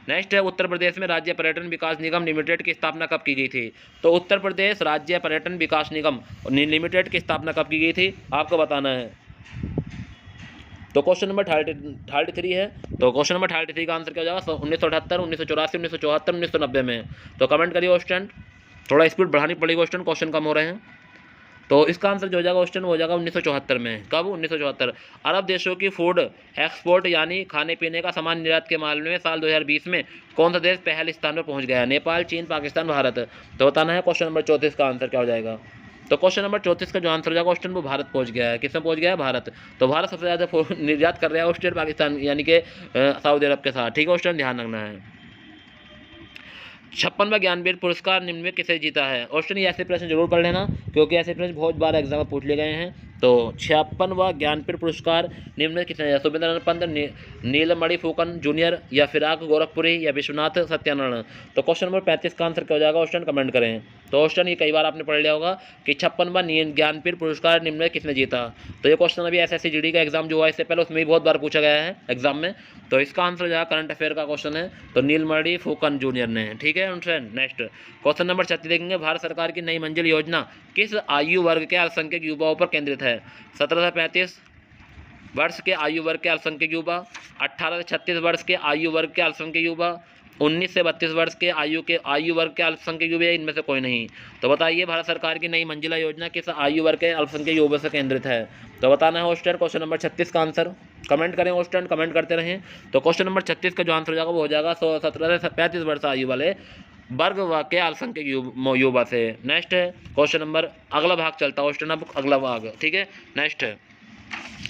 नेक्स्ट है, उत्तर प्रदेश में राज्य पर्यटन विकास निगम लिमिटेड की स्थापना कब की गई थी? तो उत्तर प्रदेश राज्य पर्यटन विकास निगम लिमिटेड की स्थापना कब की गई थी? आपको बताना है। तो क्वेश्चन नंबर 33 है। तो क्वेश्चन नंबर 33 का आंसर क्या हो जाएगा? 1978, 1984, 1974, 1990 में? तो कमेंट करिए स्टूडेंट, थोड़ा स्पीड बढ़ानी पड़ेगी स्टूडेंट, क्वेश्चन कम हो रहे हैं। तो इसका आंसर जो हो जाएगा क्वेश्चन हो जाएगा 1974 में। कब? 1974। अरब देशों की फूड एक्सपोर्ट यानी खाने पीने का सामान निर्यात के मामले में साल 2020 में कौन सा देश पहले स्थान पर पहुंच गया? नेपाल, चीन, पाकिस्तान, भारत? तो बताना है क्वेश्चन नंबर 34 का आंसर क्या हो जाएगा। तो क्वेश्चन नंबर 34 का जो आंसर हो जाएगा क्वेश्चन वो भारत पहुंच गया है। किसमें पहुंच गया है? भारत। तो भारत सबसे ज़्यादा निर्यात कर रहा है ऑस्ट्रेलिया, पाकिस्तान यानी कि सऊदी अरब के साथ। ठीक है ऑस्ट्रेलिया, ध्यान रखना है। 56वां ज्ञानपीठ पुरस्कार निम्न में किसे जीता है? ऑस्ट्रेलिया ऐसे प्रश्न जरूर पढ़ लेना, क्योंकि ऐसे प्रश्न बहुत बार एग्जाम में पूछ लिए गए हैं। तो 56वां ज्ञानपीठ पुरस्कार निम्न में किसने? सुरेंद्र पंत, नीलमणि फुकन जूनियर या फिराक गोरखपुरी या विश्वनाथ सत्यानारायण? तो क्वेश्चन नंबर 35 का आंसर क्या हो जाएगा ऑस्ट्रेलिया, कमेंट करें। तो ऑस्ट्रेलिया ये कई बार आपने पढ़ लिया होगा कि 56वां ज्ञानपीठ पुरस्कार निम्न में किसने जीता? तो ये क्वेश्चन अभी SSC GD का एग्जाम जो हुआ इससे पहले उसमें भी बहुत बार पूछा गया है एग्जाम में। तो इसका आंसर जो है करंट अफेयर का क्वेश्चन है, तो नीलमणि फुकन जूनियर ने। ठीक है फ्रेंड। नेक्स्ट क्वेश्चन नंबर 36 देखेंगे। भारत सरकार की नई मंजिल योजना किस आयु वर्ग के अल्पसंख्यक युवाओं पर केंद्रित है? 17 से 35 वर्ष के आयु वर्ग के अल्पसंख्यक युवा, 18 से 36 वर्ष के आयु वर्ग के अल्पसंख्यक युवा, 19 से 32 वर्ष के आयु वर्ग के अल्पसंख्यक युवा, इनमें से कोई नहीं? तो बताइए भारत सरकार की नई मंजिला योजना किस आयु वर्ग के अल्पसंख्यक युवा से केंद्रित है? तो बताना है हॉस्टल क्वेश्चन नंबर 36 का आंसर, कमेंट करें हॉस्टल, कमेंट करते रहें। तो क्वेश्चन नंबर 36 का जो आंसर हो जाएगा वो हो जाएगा 17 से 35 वर्ष आयु वाले वर्ग के अल्पसंख्यक युवा से। नेक्स्ट है क्वेश्चन नंबर, अगला भाग चलता है हॉस्टल, अब अगला भाग। ठीक है नेक्स्ट है।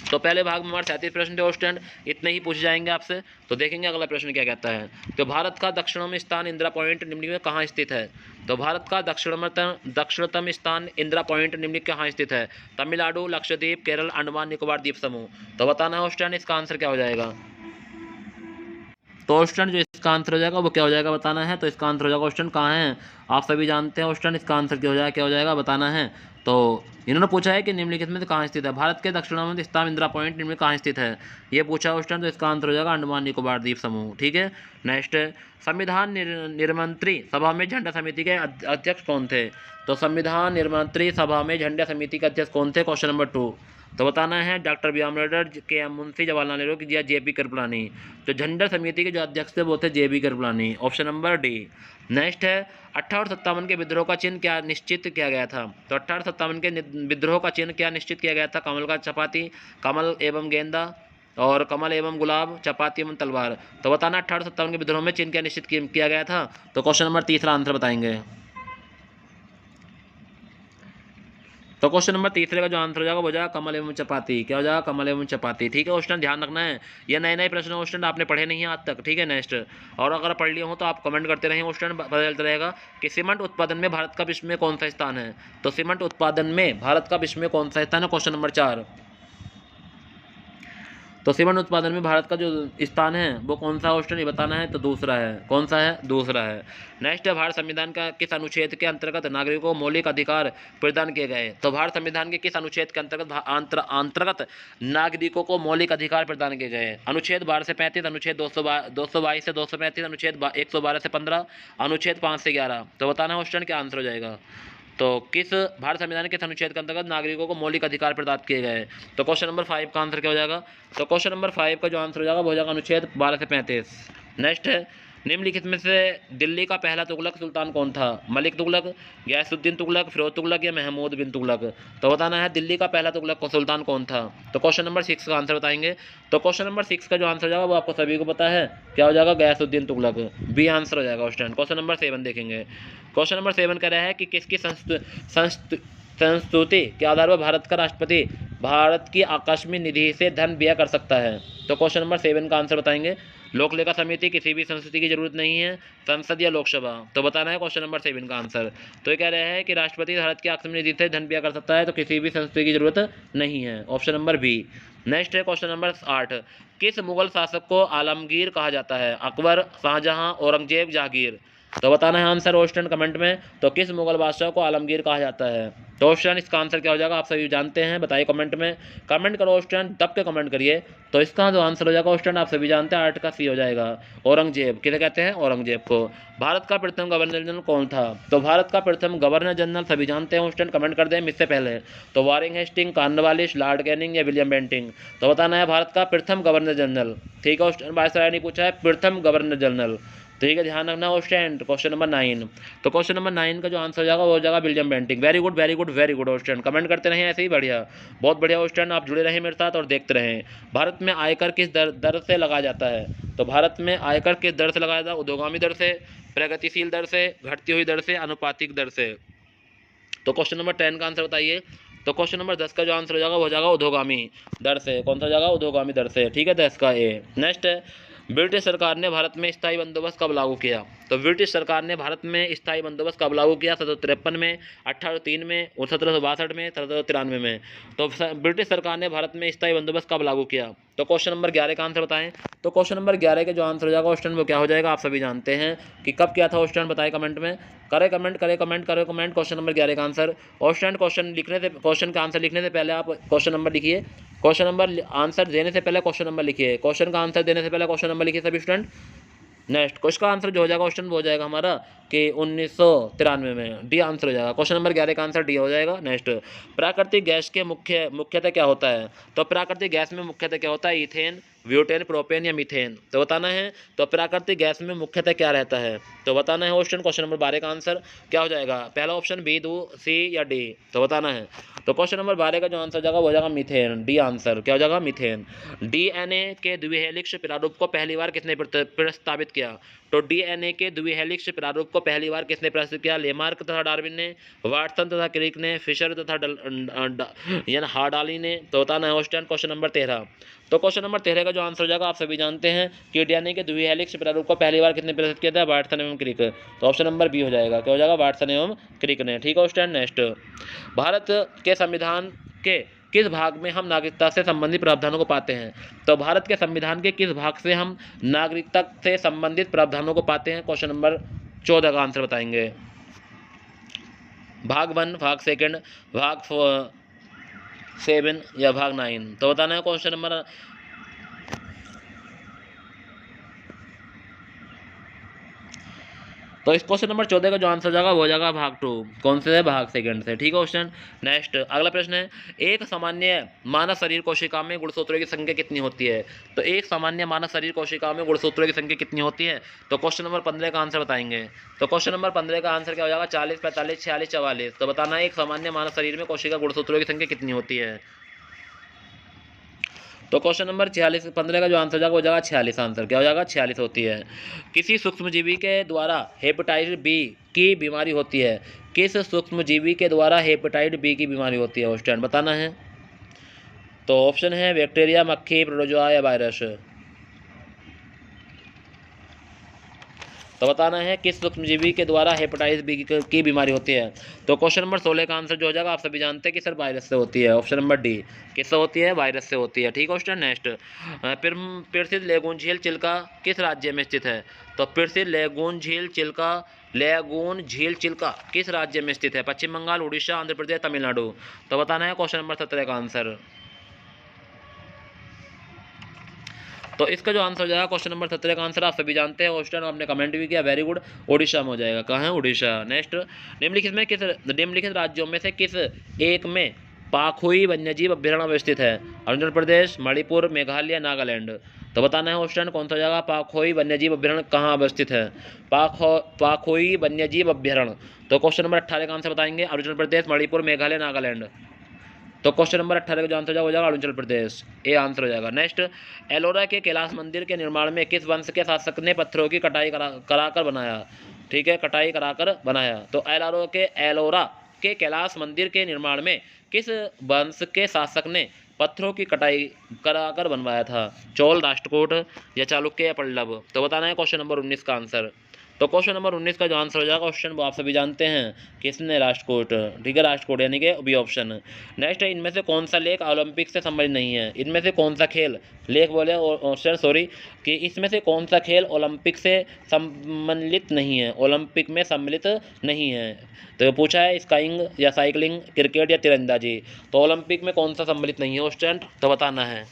तो पहले भाग में हमारे 37 प्रश्न थे हॉस्टल, इतने ही पूछे जाएंगे आपसे। तो देखेंगे अगला प्रश्न क्या कहता है। तो भारत का दक्षिणतम स्थान इंदिरा पॉइंट निम्न में कहाँ स्थित है? तो भारत का दक्षिणतम स्थान इंदिरा पॉइंट निम्न कहाँ स्थित है? तमिलनाडु, लक्षद्वीप, केरल, अंडमान निकोबार द्वीप समूह? तो बताना है हॉस्टल इसका आंसर क्या हो जाएगा। तो ऑप्शन जो इसका आंसर हो जाएगा वो क्या हो जाएगा बताना है। तो इसका आंसर हो जाएगा ऑप्शन कहाँ है आप सभी जानते हैं ऑप्शन, इसका आंसर क्या हो जाएगा बताना है। तो इन्होंने पूछा है कि निम्नलिखित में कहाँ स्थित है भारत के दक्षिण स्थान इंदिरा पॉइंट निम्न में कहाँ स्थित है, ये पूछा है ऑप्शन। तो इसका आंसर हो जाएगा अंडमान निकोबार द्वीप समूह। ठीक है नेक्स्ट, संविधान निर्मंत्री सभा में झंडा समिति के अध्यक्ष कौन थे? तो संविधान निर्मंत्री सभा में झंडा समिति के अध्यक्ष कौन थे? Question number 2। तो बताना है डॉक्टर बी आर अम्बेडकर, के एम मुंशी, जवाहरलाल नेहरू या जे.पी. कृपलानी। तो झंडा समिति के जो अध्यक्ष थे वो थे J P. Kripalani, option number D. Next है 1857 के विद्रोह का चिन्ह क्या निश्चित किया गया था। तो 1857 के विद्रोह का चिन्ह क्या निश्चित किया गया था। कमल का चपाती, कमल एवं गेंदा, और कमल एवं गुलाब, चपाती एवं तलवार। तो बताना 1857 के विद्रोह में चिन्ह क्या निश्चित किया गया था। तो क्वेश्चन नंबर तीसरा आंसर बताएंगे। तो क्वेश्चन नंबर तीसरे का जो आंसर हो जाएगा वो जाएगा कमल एवं चपाती। क्या हो जाएगा, कमल एवं चपाती। ठीक है क्वेश्चन ध्यान रखना है, ये नए नए प्रश्न क्वेश्चन आपने पढ़े नहीं है आज तक। ठीक है नेक्स्ट, और अगर पढ़ लिए हो तो आप कमेंट करते रहें, क्वेश्चन पता चलता रहेगा कि सीमेंट उत्पादन में भारत का विश्व में कौन सा स्थान है। तो सीमेंट उत्पादन में भारत का विश्व में कौन सा स्थान है, क्वेश्चन नंबर 4। तो सीमेंट उत्पादन में भारत का जो स्थान है वो कौन सा क्वेश्चन ये बताना है। तो दूसरा है, कौन सा है, दूसरा है। नेक्स्ट है भारत संविधान का किस अनुच्छेद के अंतर्गत नागरिकों को मौलिक अधिकार प्रदान किए गए। तो भारत संविधान के किस अनुच्छेद के अंतर्गत नागरिकों को मौलिक अधिकार प्रदान किए गए। अनुच्छेद 12 से 35, अनुच्छेद 222 से 235, अनुच्छेद 112 से 15, अनुच्छेद 5 से 11। तो बताना क्वेश्चन क्या आंसर हो जाएगा। तो किस भारत संविधान के अनुच्छेद के अंतर्गत नागरिकों को मौलिक अधिकार प्रदान किए गए। तो क्वेश्चन नंबर 5 का आंसर क्या हो जाएगा। तो क्वेश्चन नंबर 5 का जो आंसर हो जाएगा वो हो जाएगा अनुच्छेद 12 से 35। नेक्स्ट है निम्नलिखित में से दिल्ली का पहला तुगलक सुल्तान कौन था। मलिक तुगलक, गयासुद्दीन तुगलक, फिरोज तुगलक या महमूद बिन तुगलक। तो बताना है दिल्ली का पहला तुगलक सुल्तान कौन था। तो क्वेश्चन नंबर 6 का आंसर बताएंगे। तो क्वेश्चन नंबर 6 का जो आंसर हो जाएगा वो आपको सभी को पता है, क्या हो जाएगा, गयासुद्दीन तुगलक, बी आंसर हो जाएगा क्वेश्चन। क्वेश्चन नंबर 7 देखेंगे। क्वेश्चन नंबर 7 कह रहा है कि किसकी संस्तुति के आधार पर भारत का राष्ट्रपति भारत की आकस्मिक निधि से धन व्यय कर सकता है। तो क्वेश्चन नंबर 7 का आंसर बताएंगे। लोक लेखा समिति, किसी भी संस्तुति की जरूरत नहीं है, संसद या लोकसभा। तो बताना है क्वेश्चन नंबर 7 का आंसर। तो ये कह रहे हैं कि राष्ट्रपति भारत की आकस्मिक निधि से धन व्यय कर सकता है, तो किसी भी संस्तुति की जरूरत नहीं है, ऑप्शन नंबर बी। नेक्स्ट है क्वेश्चन नंबर 8। किस मुगल शासक को आलमगीर कहा जाता है। अकबर, शाहजहां, औरंगजेब, जहांगीर। तो बताना है आंसर ऑप्शन कमेंट में। तो किस मुगल बादशाह को आलमगीर कहा जाता है। तो ऑप्शन इसका आंसर क्या हो जाएगा आप सभी जानते हैं, बताइए कमेंट में। कमेंट करो ऑप्शन, दब के कमेंट करिए। तो इसका जो आंसर हो जाएगा ऑप्शन आप सभी जानते हैं, 8 का सी हो जाएगा, औरंगजेब। किसे कहते हैं, औरंगजेब को। भारत का प्रथम गवर्नर जनरल कौन था। तो भारत का प्रथम गवर्नर जनरल सभी जानते हैं, ऑप्शन कमेंट कर दें इससे पहले। तो Warring Hasting, Cornwallis, Lord Canning या विलियम बेंटिंग। तो बताना है भारत का प्रथम गवर्नर जनरल। ठीक है ऑप्शन वायसराय ने पूछा है, प्रथम गवर्नर जनरल। ठीक है ध्यान रखना ऑप्शन। Question number 9। तो क्वेश्चन नंबर 9 का जो आंसर हो जाएगा वो हो जाएगा William Bentinck. Very good very good very good option, comment करते रहें ऐसे ही, बढ़िया, बहुत बढ़िया ऑप्शन। आप जुड़े रहें मेरे साथ और देखते रहें। भारत में आयकर किस दर से लगाया जाता है। तो भारत में आयकर किस दर से लगाया जाता है, उद्योगामी दर से, प्रगतिशील दर से, घटती हुई दर से, अनुपातिक दर से। तो क्वेश्चन नंबर 10 का आंसर बताइए। तो क्वेश्चन नंबर 10 का जो आंसर हो जाएगा वो हो जाएगा उद्योगामी दर से। कौन सा जाएगा, उद्योगामी दर से। ठीक है 10 का ए। नेक्स्ट है ब्रिटिश सरकार ने भारत में स्थायी बंदोबस्त कब लागू किया। तो ब्रिटिश सरकार ने भारत में स्थायी बंदोबस्त कब लागू किया, 1753 में, 1803 में, 1762 में, 1793 में। तो ब्रिटिश सरकार ने भारत में स्थायी बंदोबस्त कब लागू किया। तो क्वेश्चन नंबर 11 का आंसर बताएं। तो क्वेश्चन नंबर 11 का जो आंसर हो जाएगा क्वेश्चन वो क्या हो जाएगा आप सभी जानते हैं कि कब किया था, क्वेश्चन बताएं कमेंट में। करे कमेंट करे कमेंट करे कमेंट क्वेश्चन नंबर 11 का आंसर। क्वेश्चन लिखने से, क्वेश्चन का आंसर लिखने से पहले आप क्वेश्चन नंबर लिखिए। क्वेश्चन नंबर आंसर देने से पहले क्वेश्चन नंबर लिखिए। क्वेश्चन का आंसर देने से पहले क्वेश्चन नंबर लिखिए सभी स्टूडेंट। नेक्स्ट क्वेश्चन का आंसर जो हो जाएगा क्वेश्चन वो हो जाएगा हमारा कि 1993 में, डी आंसर हो जाएगा। क्वेश्चन नंबर 11 का आंसर डी हो जाएगा। नेक्स्ट प्राकृतिक गैस के मुख्यतः क्या होता है। तो प्राकृतिक गैस में मुख्यतः क्या होता है, इथेन, ब्यूटेन, प्रोपेन या मीथेन। तो बताना है तो प्राकृतिक गैस में मुख्यतः क्या रहता है। तो बताना है ऑप्शन। क्वेश्चन नंबर 12 का आंसर क्या हो जाएगा, पहला ऑप्शन बी, दो, सी या डी। तो बताना है। तो क्वेश्चन नंबर 12 का जो आंसर जाएगा वो हो जाएगा मीथेन, डी आंसर। क्या हो जाएगा, मीथेन। डीएनए के द्विहेलिक्स प्रारूप को पहली बार किसने प्रस्तावित किया। तो डीएनए के द्विहेलिक्स प्रारूप को पहली बार किसने प्रस्तुत किया, लेमार्क तथा डार्विन ने, वाटसन तथा क्रिक ने, फिशर तथा हार्डाली ने। तो बताना है क्वेश्चन नंबर 13। तो क्वेश्चन नंबर 13 का जो आंसर हो जाएगा आप सभी जानते हैं कि डीएनए के द्विहेलिक्स प्रारूप को पहली बार किसने प्रस्तुत किया था, वाटसन एवं क्रिक। तो ऑप्शन नंबर बी हो जाएगा। क्या हो जाएगा, वाटसन एवं क्रिक ने। ठीक है स्टूडेंट। नेक्स्ट भारत के संविधान के किस भाग में हम नागरिकता से संबंधित प्रावधानों को पाते हैं। तो भारत के संविधान के किस भाग से हम नागरिकता से संबंधित प्रावधानों को पाते हैं। क्वेश्चन नंबर 14 का आंसर बताएंगे। भाग 1, भाग 2, भाग 7 या भाग 9। तो बताना है क्वेश्चन नंबर तो इस क्वेश्चन नंबर 14 का जो आंसर हो जाएगा वो हो जाएगा भाग 2। कौन से है? भाग सेकंड से। ठीक है क्वेश्चन। नेक्स्ट अगला प्रश्न है, एक सामान्य मानव शरीर कोशिका में गुणसूत्रों की संख्या कितनी होती है? तो एक सामान्य मानव शरीर कोशिका में गुणसूत्रों की संख्या कितनी होती है? तो क्वेश्चन नंबर 15 का आंसर बताएंगे। तो क्वेश्चन नंबर 15 का आंसर क्या हो जाएगा? 40, 45, 46, 44। तो बताना है एक सामान्य मानव शरीर में कोशिका गुणसूत्रों की संख्या कितनी होती है? तो क्वेश्चन नंबर 46 15 का जो आंसर जाएगा वो जाएगा 46। आंसर क्या हो जाएगा? 46 होती है। किसी सूक्ष्मजीवी के द्वारा हेपेटाइटिस बी की बीमारी होती है? किस सूक्ष्मजीवी के द्वारा हेपेटाइटिस बी की बीमारी होती है? स्टूडेंट बताना है। तो ऑप्शन है बैक्टीरिया, मक्खी, प्रोटोजोआ या वायरस। तो बताना है किस सूक्ष्मजीवी के द्वारा हेपेटाइटिस बी की बीमारी होती है? तो क्वेश्चन नंबर 16 का आंसर जो हो जाएगा आप सभी जानते हैं कि सर वायरस से होती है। ऑप्शन नंबर डी किससे होती है? वायरस से होती है। ठीक है क्वेश्चन। नेक्स्ट प्रसिद्ध लेगून झील चिल्का किस राज्य में स्थित है? तो प्रसिद्ध लेगून झील चिल्का किस राज्य में स्थित है? पश्चिम बंगाल, उड़ीसा, आंध्र प्रदेश, तमिलनाडु। तो बताना है क्वेश्चन नंबर 17 का आंसर। तो इसका जो आंसर हो जाएगा क्वेश्चन नंबर 17 का आंसर आप सभी जानते हैं। क्वेश्चन आपने कमेंट भी किया, वेरी गुड। उड़ीसा में हो जाएगा। कहाँ है? उड़ीसा। नेक्स्ट निम्नलिखित राज्यों में से किस एक में पाखुई वन्यजीव अभ्यारण्य अवस्थित है? अरुणाचल प्रदेश, मणिपुर, मेघालय, नागालैंड। तो बताना है क्वेश्चन कौन सा जगह पाखोई वन्यजीव अभ्यारण्य कहाँ अवस्थित है? पाखोई वन्यजीव अभ्यारण्य। तो क्वेश्चन नंबर 18 का आंसर बताएंगे। अरुणाचल प्रदेश, मणिपुर, मेघालय, नागालैंड। तो क्वेश्चन नंबर 18 का जो आंसर हो जाएगा अरुणाचल प्रदेश। ए आंसर हो जाएगा। नेक्स्ट एलोरा के कैलाश मंदिर के निर्माण में किस वंश के शासक ने पत्थरों की कटाई कराकर बनाया? ठीक है, कटाई कराकर बनाया। तो एलोरा के कैलाश मंदिर के निर्माण में किस वंश के शासक ने पत्थरों की कटाई कराकर बनवाया था? चोल, राष्ट्रकूट या चालुक्य या पल्लव। तो बताना है क्वेश्चन नंबर 19 का आंसर। तो क्वेश्चन नंबर 19 का जो आंसर हो जाएगा क्वेश्चन वो आप सभी जानते हैं किसने? राष्ट्रकूट। ठीक है, राष्ट्रकूट यानी कि बी ऑप्शन। नेक्स्ट है, इनमें से कौन सा लेख ओलंपिक से संबंधित नहीं है? इनमें से कौन सा खेल लेख बोले ऑप्शन सॉरी कि इसमें से कौन सा खेल ओलंपिक से सम्मिलित नहीं है? ओलंपिक में सम्मिलित नहीं है। तो पूछा है स्काइंग या साइकिलिंग, क्रिकेट या तीरंदाजी। तो ओलंपिक में कौन सा सम्मिलित नहीं है स्टूडेंट? तो बताना है।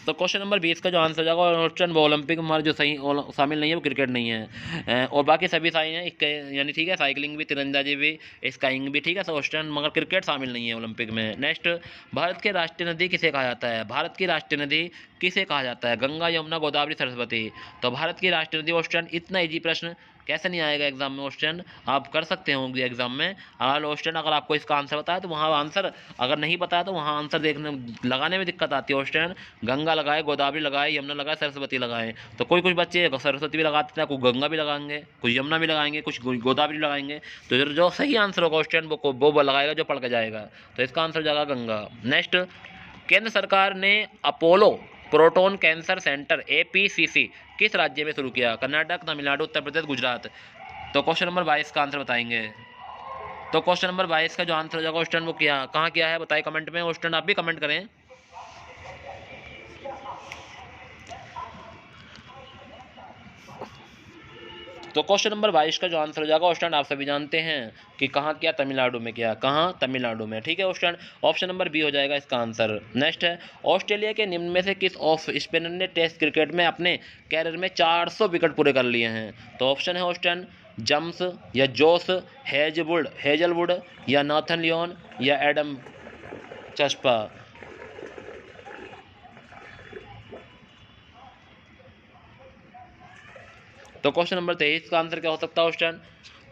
तो क्वेश्चन नंबर 20 का जो आंसर जाएगा ऑप्शन वो ओलंपिक में हमारे जो सही शामिल नहीं है वो क्रिकेट नहीं है और बाकी सभी सही हैं यानी ठीक है, साइकिलिंग भी, तीरंदाजी भी, स्काइंग भी। ठीक है सब ऑप्शन, मगर क्रिकेट शामिल नहीं है ओलंपिक में। नेक्स्ट भारत की राष्ट्रीय नदी किसे कहा जाता है? भारत की राष्ट्रीय नदी किसे कहा जाता है? गंगा, यमुना, गोदावरी, सरस्वती। तो भारत की राष्ट्रीय नदी ऑप्शन, इतना ईजी प्रश्न कैसे नहीं आएगा एग्जाम में क्वेश्चन? आप कर सकते होंगे एग्जाम में। अगर क्वेश्चन अगर आपको इसका आंसर पता है तो वहाँ आंसर, अगर नहीं पता है तो वहाँ आंसर देखने लगाने में दिक्कत आती है क्वेश्चन। गंगा लगाए, गोदावरी लगाए, यमुना लगाए, सरस्वती लगाए। तो कोई कुछ बच्चे सरस्वती भी लगाते हैं, कुछ गंगा भी लगाएंगे, कुछ यमुना भी लगाएंगे, कुछ गोदावरी लगाएंगे। तो जो सही आंसर होगा क्वेश्चन वो लगाएगा जो पढ़ के जाएगा। तो इसका आंसर जाएगा गंगा। नेक्स्ट केंद्र सरकार ने Apollo proton cancer centre APCC किस राज्य में शुरू किया? कर्नाटक, तमिलनाडु, उत्तर प्रदेश, गुजरात। तो क्वेश्चन नंबर 22 का आंसर बताएंगे। तो क्वेश्चन नंबर 22 का जो आंसर हो जाएगा क्वेश्चन वो कहाँ किया है बताइए कमेंट में। क्वेश्चन आप भी कमेंट करें। तो क्वेश्चन नंबर 22 का जो आंसर हो जाएगा क्वेश्चन आप सभी जानते हैं कि कहाँ किया? तमिलनाडु में किया। कहाँ? तमिलनाडु में। ठीक है क्वेश्चन, ऑप्शन नंबर बी हो जाएगा इसका आंसर। नेक्स्ट है, ऑस्ट्रेलिया के निम्न में से किस ऑफ स्पिनर ने टेस्ट क्रिकेट में अपने कैरियर में 400 विकेट पूरे कर लिए हैं? तो ऑप्शन है क्वेश्चन जम्स या जोस हेजलवुड या नाथन लियोन या एडम चस्पा। तो क्वेश्चन नंबर 23 का आंसर क्या हो सकता है क्वेश्चन?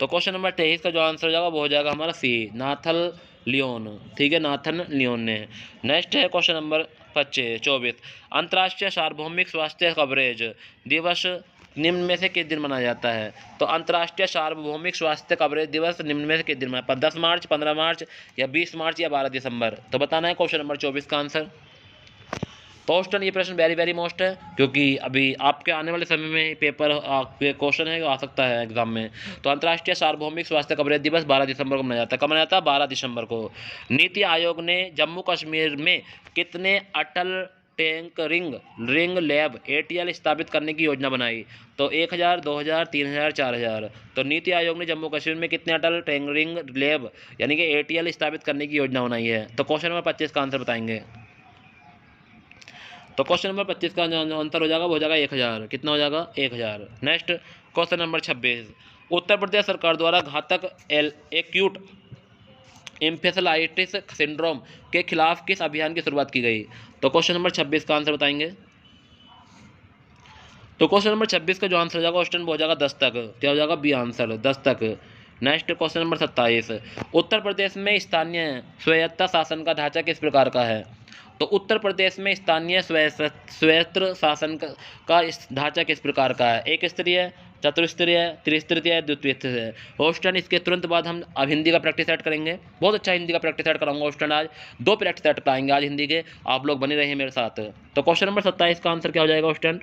तो क्वेश्चन नंबर 23 का जो आंसर हो जाएगा वो हो जाएगा हमारा सी, नाथन लियोन। ठीक है, नाथन लियोन ने। नेक्स्ट है क्वेश्चन नंबर 24 अंतर्राष्ट्रीय सार्वभौमिक स्वास्थ्य कवरेज दिवस निम्न में से किस दिन मनाया जाता है? तो अंतर्राष्ट्रीय सार्वभौमिक स्वास्थ्य कवरेज दिवस निम्न में से किस दिन मनाया? 10 मार्च, 15 मार्च या 20 मार्च या 12 दिसंबर। तो बताना है क्वेश्चन नंबर 24 का आंसर। तो क्वेश्चन ये प्रश्न वेरी वेरी मोस्ट है क्योंकि अभी आपके आने वाले समय में पेपर क्वेश्चन है आ सकता है एग्जाम में। तो अंतर्राष्ट्रीय सार्वभौमिक स्वास्थ्य कवरेज दिवस 12 दिसंबर को मनाया जाता है। कब मनाया जाता है? 12 दिसंबर को। नीति आयोग ने जम्मू कश्मीर में कितने अटल टैंक रिंग लैब ATL स्थापित करने की योजना बनाई? तो 1000, 2000, 3000, 4000। तो नीति आयोग ने जम्मू कश्मीर में कितने अटल टैंक रिंग लैब यानी कि ATL स्थापित करने की योजना बनाई है? तो क्वेश्चन नंबर 25 का आंसर बताएंगे। तो क्वेश्चन नंबर 25 का आंसर हो जाएगा वो हो जाएगा 1000। कितना हो जाएगा? 1000। Next question number 26, Uttar Pradesh सरकार द्वारा घातक एक्यूट एम्फेसालाइटिस सिंड्रोम के खिलाफ किस अभियान की शुरुआत की गई? तो क्वेश्चन नंबर 26 का आंसर बताएंगे। तो क्वेश्चन नंबर 26 का जो आंसर हो जाएगा ऑप्शन हो जाएगा दस्तक। क्या हो जाएगा? B answer, Dastak. Next question number 27, Uttar Pradesh में स्थानीय स्वायत्त शासन का ढांचा किस प्रकार का है? तो उत्तर प्रदेश में स्थानीय स्वायत्त शासन का ढांचा किस प्रकार का है? एक स्तरीय, चतुस्तरीय, त्रिस्तरीय, द्वितीय स्तरीय। ऑप्शन इसके तुरंत बाद हम अब हिंदी का प्रैक्टिस सेट करेंगे। बहुत अच्छा हिंदी का प्रैक्टिस सेट कराऊंगा ऑप्शन आज। 2 प्रैक्टिस सेट कराएंगे आज हिंदी के, आप लोग बने रहिए मेरे साथ। तो क्वेश्चन नंबर 27 का आंसर क्या हो जाएगा ऑप्शन?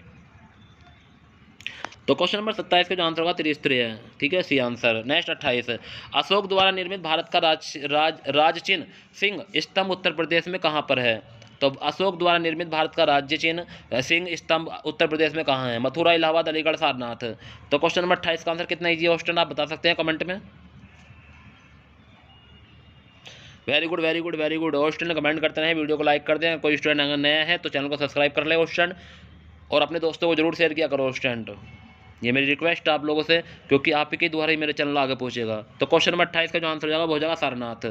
तो क्वेश्चन नंबर 27 का जो आंसर होगा त्रिस्तरीय है। ठीक है, सी आंसर। नेक्स्ट 28, अशोक द्वारा निर्मित भारत का राज्य चिन्ह सिंह स्तंभ उत्तर प्रदेश में कहाँ पर है? तो अशोक द्वारा निर्मित भारत का राज्य चिन्ह सिंह स्तंभ उत्तर प्रदेश में कहाँ है? मथुरा, इलाहाबाद, अलीगढ़, सारनाथ। तो क्वेश्चन नंबर 28 का आंसर कितना ईजी है ऑप्शन आप बता सकते हैं कमेंट में। Very good very good very good. Option comment करते हैं, वीडियो को लाइक कर दें। कोई स्टूडेंट अगर नया है तो चैनल को सब्सक्राइब कर ले ऑप्शन, और अपने दोस्तों को जरूर शेयर किया करो स्टूडेंट। ये मेरी रिक्वेस्ट है आप लोगों से, क्योंकि आप ही के द्वारा ही मेरे चैनल आगे पहुंचेगा। तो क्वेश्चन नंबर 28 का जो आंसर हो जाएगा वो हो जाएगा सारनाथ।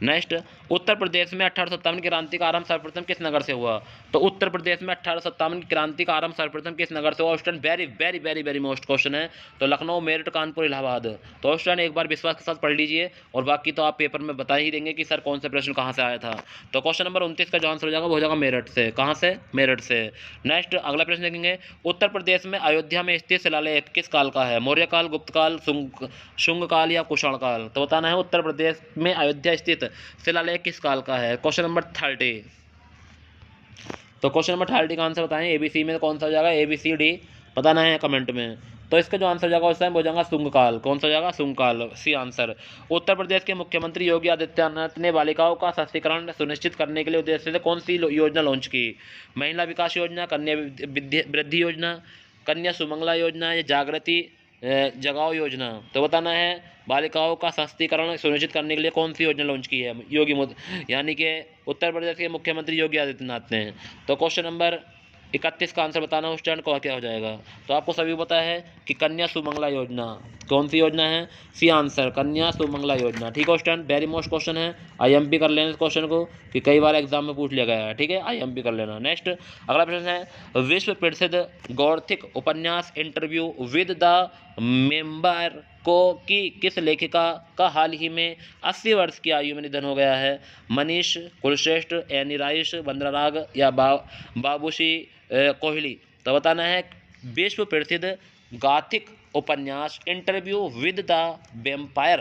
नेक्स्ट, उत्तर प्रदेश में 1857 की क्रांति का आरंभ सर्वप्रथम किस नगर से हुआ? तो उत्तर प्रदेश में 1857 की क्रांति का आरंभ सर्वप्रथम किस नगर से हुआ? Option very very very very most question है। तो लखनऊ, मेरठ, कानपुर, इलाहाबाद। तो ऑप्शन एक बार विश्वास के साथ पढ़ लीजिए, और बाकी तो आप पेपर में बता ही देंगे कि सर कौन सा प्रश्न कहाँ से आया था। तो क्वेश्चन नंबर 29 का जो आंसर हो जाएगा वो हो जाएगा मेरठ से। कहाँ से? मेरठ से। नेक्स्ट अगला प्रश्न देखेंगे, उत्तर प्रदेश में अयोध्या में स्थित शिलालेख किस काल का है? मौर्य काल, गुप्त काल, शुंग काल या कुषाण काल? तो बताना है उत्तर प्रदेश में अयोध्या स्थित शिलालेख किस काल का है? Question number 30। तो क्वेश्चन नंबर 30 का आंसर बताएं, एबीसी में कौन सा हो जाएगा? ABCD बताना है कमेंट में। तो इसका जो आंसर जाएगा उस टाइम हो जाएगा शुंग काल। कौन सा जाएगा? शुंग काल, सी आंसर। उत्तर प्रदेश के मुख्यमंत्री योगी आदित्यनाथ ने बालिकाओं का सशक्तिकरण सुनिश्चित करने के लिए उद्देश्य से कौन सी योजना लॉन्च की? महिला विकास योजना, कन्या वृद्धि योजना, कन्या सुमंगला योजना या जागृति जगाओ योजना? तो बताना है बालिकाओं का सशक्तिकरण सुनिश्चित करने के लिए कौन सी योजना लॉन्च की है यानी कि उत्तर प्रदेश के मुख्यमंत्री योगी आदित्यनाथ ने। तो क्वेश्चन नंबर 31 का आंसर बताना उस स्टैंड को क्या हो जाएगा? तो आपको सभी पता है कि कन्या सुमंगला योजना। कौन सी योजना है? सी आंसर, कन्या सुमंगला योजना। ठीक है स्टूडेंट, वेरी मोस्ट क्वेश्चन है, IMP कर लेना इस क्वेश्चन को, कि कई बार एग्जाम में पूछ लिया गया है। ठीक है, IMP कर लेना। नेक्स्ट अगला प्रश्न है, विश्व प्रसिद्ध गौथिक उपन्यास इंटरव्यू विद द मेंबर को की किस लेखिका का हाल ही में 80 वर्ष की आयु में निधन हो गया है? मनीष कुलश्रेष्ठ, एनी राइस, वंदना राग या बाबूशी कोहली? तो बताना है विश्व प्रसिद्ध गौथिक उपन्यास इंटरव्यू विद द वेम्पायर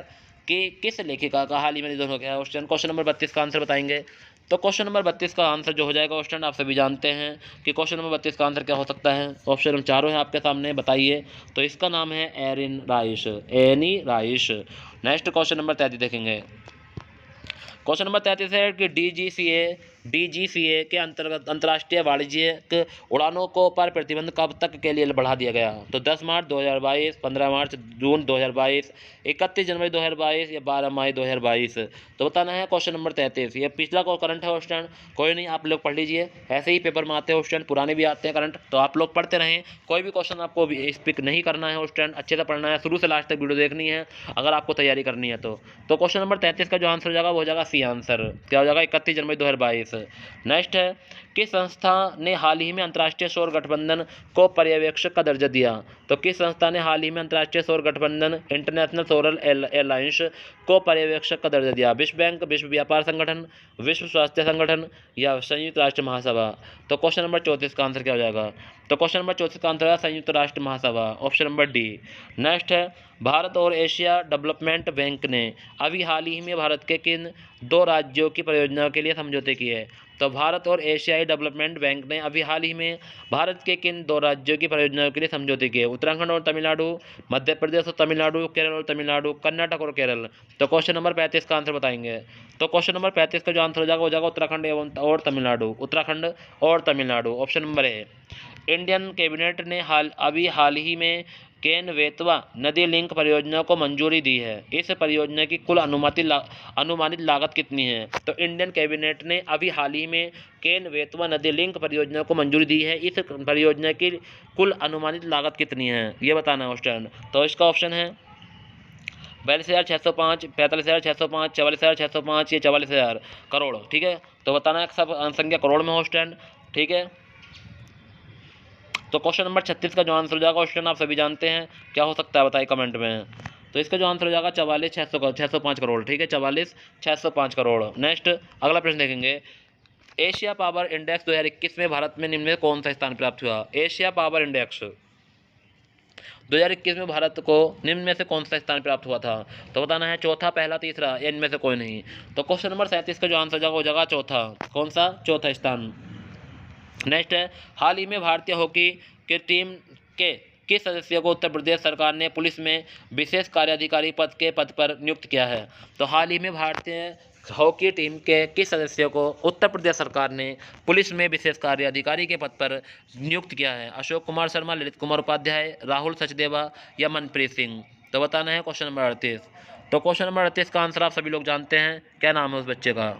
के किस लेखिका का हाल ही में निधन हो गया है? क्वेश्चन नंबर 32 का आंसर बताएंगे। तो क्वेश्चन नंबर 32 का आंसर जो हो जाएगा ऑप्शन आप सभी जानते हैं कि क्वेश्चन नंबर 32 का आंसर क्या हो सकता है। ऑप्शन चारों हैं आपके सामने, बताइए। तो इसका नाम है Erin Rice, Annie Rice. Next question number 33 देखेंगे। क्वेश्चन नंबर 33 है कि DGCA के अंतर्गत अंतर्राष्ट्रीय वाणिज्यिक उड़ानों को पर प्रतिबंध कब तक के लिए बढ़ा दिया गया? तो 10 मार्च 2022, 15 मार्च जून 2022, 31 जनवरी 2022 या 12 मई 2022? तो बताना है क्वेश्चन नंबर 33। ये पिछला को करंट है क्वेश्चन, कोई नहीं आप लोग पढ़ लीजिए, ऐसे ही पेपर में आते हैं क्वेश्चन, पुराने भी आते हैं करंट, तो आप लोग पढ़ते रहें। कोई भी क्वेश्चन आपको स्पिक नहीं करना है क्वेश्चन, अच्छे से पढ़ना है, शुरू से लास्ट तक वीडियो देखनी है अगर आपको तैयारी करनी है। तो क्वेश्चन नंबर 33 का जो आंसर हो जाएगा वो हो जाएगा सी आंसर। क्या हो जाएगा? 31 जनवरी 2022। नेक्स्ट है, किस संस्था ने हाल ही में अंतर्राष्ट्रीय सौर गठबंधन को पर्यवेक्षक का दर्जा दिया? तो किस संस्था ने हाल ही में अंतर्राष्ट्रीय सौर गठबंधन इंटरनेशनल सोलर अलायंस को पर्यवेक्षक का दर्जा दिया? विश्व बैंक, विश्व व्यापार संगठन, विश्व स्वास्थ्य संगठन या संयुक्त राष्ट्र महासभा? तो क्वेश्चन नंबर 34 का आंसर क्या हो जाएगा? तो क्वेश्चन नंबर 34 का आंसर है संयुक्त राष्ट्र महासभा, ऑप्शन नंबर डी। नेक्स्ट है, भारत और एशिया डेवलपमेंट बैंक ने अभी हाल ही में भारत के किन 2 राज्यों की परियोजनाओं के लिए समझौते किए? तो भारत और एशियाई डेवलपमेंट बैंक ने अभी हाल ही में भारत के किन 2 राज्यों की परियोजनाओं के लिए समझौते किए? उत्तराखंड और तमिलनाडु, मध्य प्रदेश और तमिलनाडु, केरल और तमिलनाडु, कर्नाटक और केरल? तो क्वेश्चन नंबर 35 का आंसर बताएंगे। तो क्वेश्चन नंबर 35 का जो आंसर हो जाएगा वो जाएगा उत्तराखंड और तमिलनाडु, उत्तराखंड और तमिलनाडु, ऑप्शन नंबर ए। इंडियन कैबिनेट ने हाल ही में केन बेतवा नदी लिंक परियोजना को मंजूरी दी है? इस परियोजना की कुल अनुमानित लागत कितनी है? तो इंडियन कैबिनेट ने अभी हाल ही में केन बेतवा नदी लिंक परियोजना को मंजूरी दी है। इस परियोजना की कुल अनुमानित लागत कितनी है ये बताना है स्टूडेंट। तो इसका ऑप्शन है 42,605, 45,605, 44,605 या 44,000 करोड़। ठीक है, तो बताना है सब संख्या करोड़ में हो स्टूडेंट। ठीक है, तो क्वेश्चन नंबर 36 का जो आंसर हो जाएगा क्वेश्चन आप सभी जानते हैं क्या हो सकता है, बताइए कमेंट में। तो इसका जो आंसर हो जाएगा 44,605 करोड़। ठीक है, 44,605 करोड़। नेक्स्ट अगला प्रश्न देखेंगे, एशिया पावर इंडेक्स 2021 में भारत में निम्न में कौन सा स्थान प्राप्त हुआ? एशिया पावर इंडेक्स 2021 में भारत को निम्न में से कौन सा स्थान प्राप्त हुआ था? तो बताना है चौथा, पहला, तीसरा या इनमें से कोई नहीं। तो क्वेश्चन नंबर 37 का जो आंसर हो जाएगा चौथा। कौन सा? चौथा स्थान। नेक्स्ट है, हाल ही में भारतीय हॉकी की टीम के किस सदस्य को उत्तर प्रदेश सरकार ने पुलिस में विशेष कार्याधिकारी पद पर नियुक्त किया है? तो हाल ही में भारतीय हॉकी टीम के किस सदस्य को उत्तर प्रदेश सरकार ने पुलिस में विशेष कार्याधिकारी के पद पर नियुक्त किया है? अशोक कुमार शर्मा, ललित कुमार उपाध्याय, राहुल सचदेवा या मनप्रीत सिंह? तो बताना है क्वेश्चन नंबर 38। तो क्वेश्चन नंबर 38 का आंसर आप सभी लोग जानते हैं, क्या नाम है उस बच्चे का?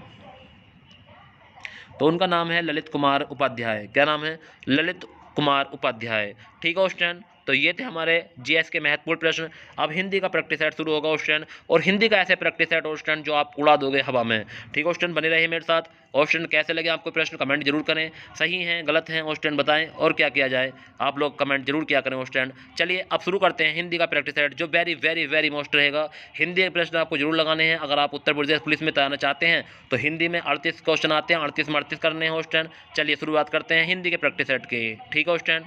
तो उनका नाम है ललित कुमार उपाध्याय। क्या नाम है? ललित कुमार उपाध्याय। ठीक है स्टूडेंट, तो ये थे हमारे जीएस के महत्वपूर्ण प्रश्न। अब हिंदी का प्रैक्टिस सेट शुरू होगा स्टूडेंट, और हिंदी का ऐसे प्रैक्टिस सेट स्टूडेंट जो आप उड़ा दोगे हवा में। ठीक है स्टूडेंट, बने रहिए मेरे साथ। और स्टूडेंट कैसे लगे आपको प्रश्न कमेंट जरूर करें, सही हैं गलत हैं स्टूडेंट बताएं, और क्या किया जाए आप लोग कमेंट जरूर किया करें स्टूडेंट। चलिए अब शुरू करते हैं हिंदी का प्रैक्टिस सेट जो वेरी वेरी वेरी मोस्ट रहेगा। हिंदी के प्रश्न आपको जरूर लगाने हैं अगर आप उत्तर प्रदेश पुलिस में तैयार चाहते हैं। तो हिंदी में 38 क्वेश्चन आते हैं, 38 में 38 करने हैं स्टूडेंट। चलिए शुरुआत करते हैं हिंदी के प्रैक्टिस सेट की। ठीक है स्टूडेंट,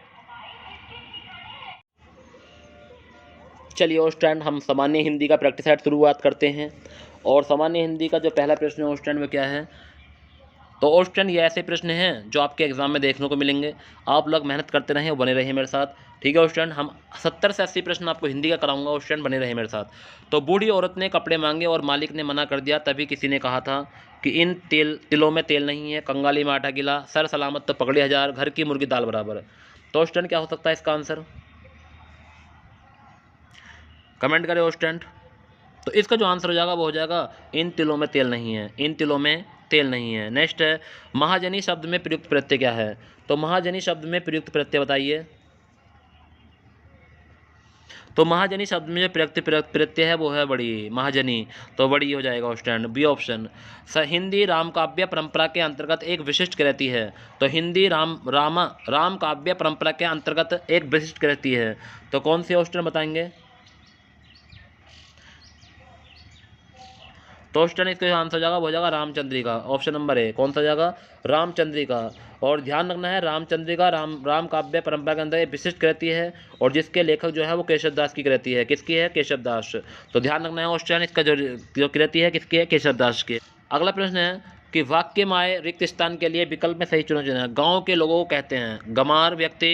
चलिए स्टूडेंट हम सामान्य हिंदी का प्रैक्टिस सेट शुरुआत करते हैं। और सामान्य हिंदी का जो पहला प्रश्न है स्टूडेंट वो क्या है? तो स्टूडेंट ये ऐसे प्रश्न हैं जो आपके एग्जाम में देखने को मिलेंगे। आप लोग मेहनत करते रहें और बने रहिए मेरे साथ। ठीक है स्टूडेंट, हम 70 से 80 प्रश्न आपको हिंदी का कराऊंगा स्टूडेंट, बने रहिए मेरे साथ। तो बूढ़ी औरत ने कपड़े मांगे और मालिक ने मना कर दिया, तभी किसी ने कहा था कि इन तिलों में तेल नहीं है, कंगाली में आटा गिला, सर सलामत तो पकड़े हजार, घर की मुर्गी दाल बराबर। तो स्टूडेंट क्या हो सकता है इसका आंसर? कमेंट करें स्टूडेंट। तो इसका जो आंसर हो जाएगा वो हो जाएगा इन तिलों में तेल नहीं है, इन तिलों में तेल नहीं है। नेक्स्ट है, महाजनी शब्द में प्रयुक्त प्रत्यय क्या है? तो महाजनी शब्द में प्रयुक्त प्रत्यय बताइए। तो महाजनी शब्द में जो प्रयुक्त प्रत्यय है वो है बड़ी, महाजनी। तो बड़ी हो जाएगा stand, B option. Hindi Ram काव्य परंपरा के अंतर्गत एक विशिष्ट कृति है। तो हिंदी राम काव्य परंपरा के अंतर्गत एक विशिष्ट कृति है। तो कौन सी ऑप्शन बताएंगे? तो स्टूडेंट इसका आंसर हो जाएगा वो हो जाएगा रामचंद्रिका। ऑप्शन नंबर ए कौन सा जाएगा? रामचंद्रिका। और ध्यान रखना है रामचंद्रिका राम काव्य परंपरा के अंदर एक विशिष्ट कृति है, और जिसके लेखक जो है वो केशव दास की कृति है। किसकी है? केशव दास। तो ध्यान रखना है स्टूडेंट, इसका जो कृति है किसकी है? केशव दास की। अगला प्रश्न है कि वाक्य में रिक्त स्थान के लिए विकल्प में सही चुना जाए। गाँव के लोगों को कहते हैं गंवार व्यक्ति,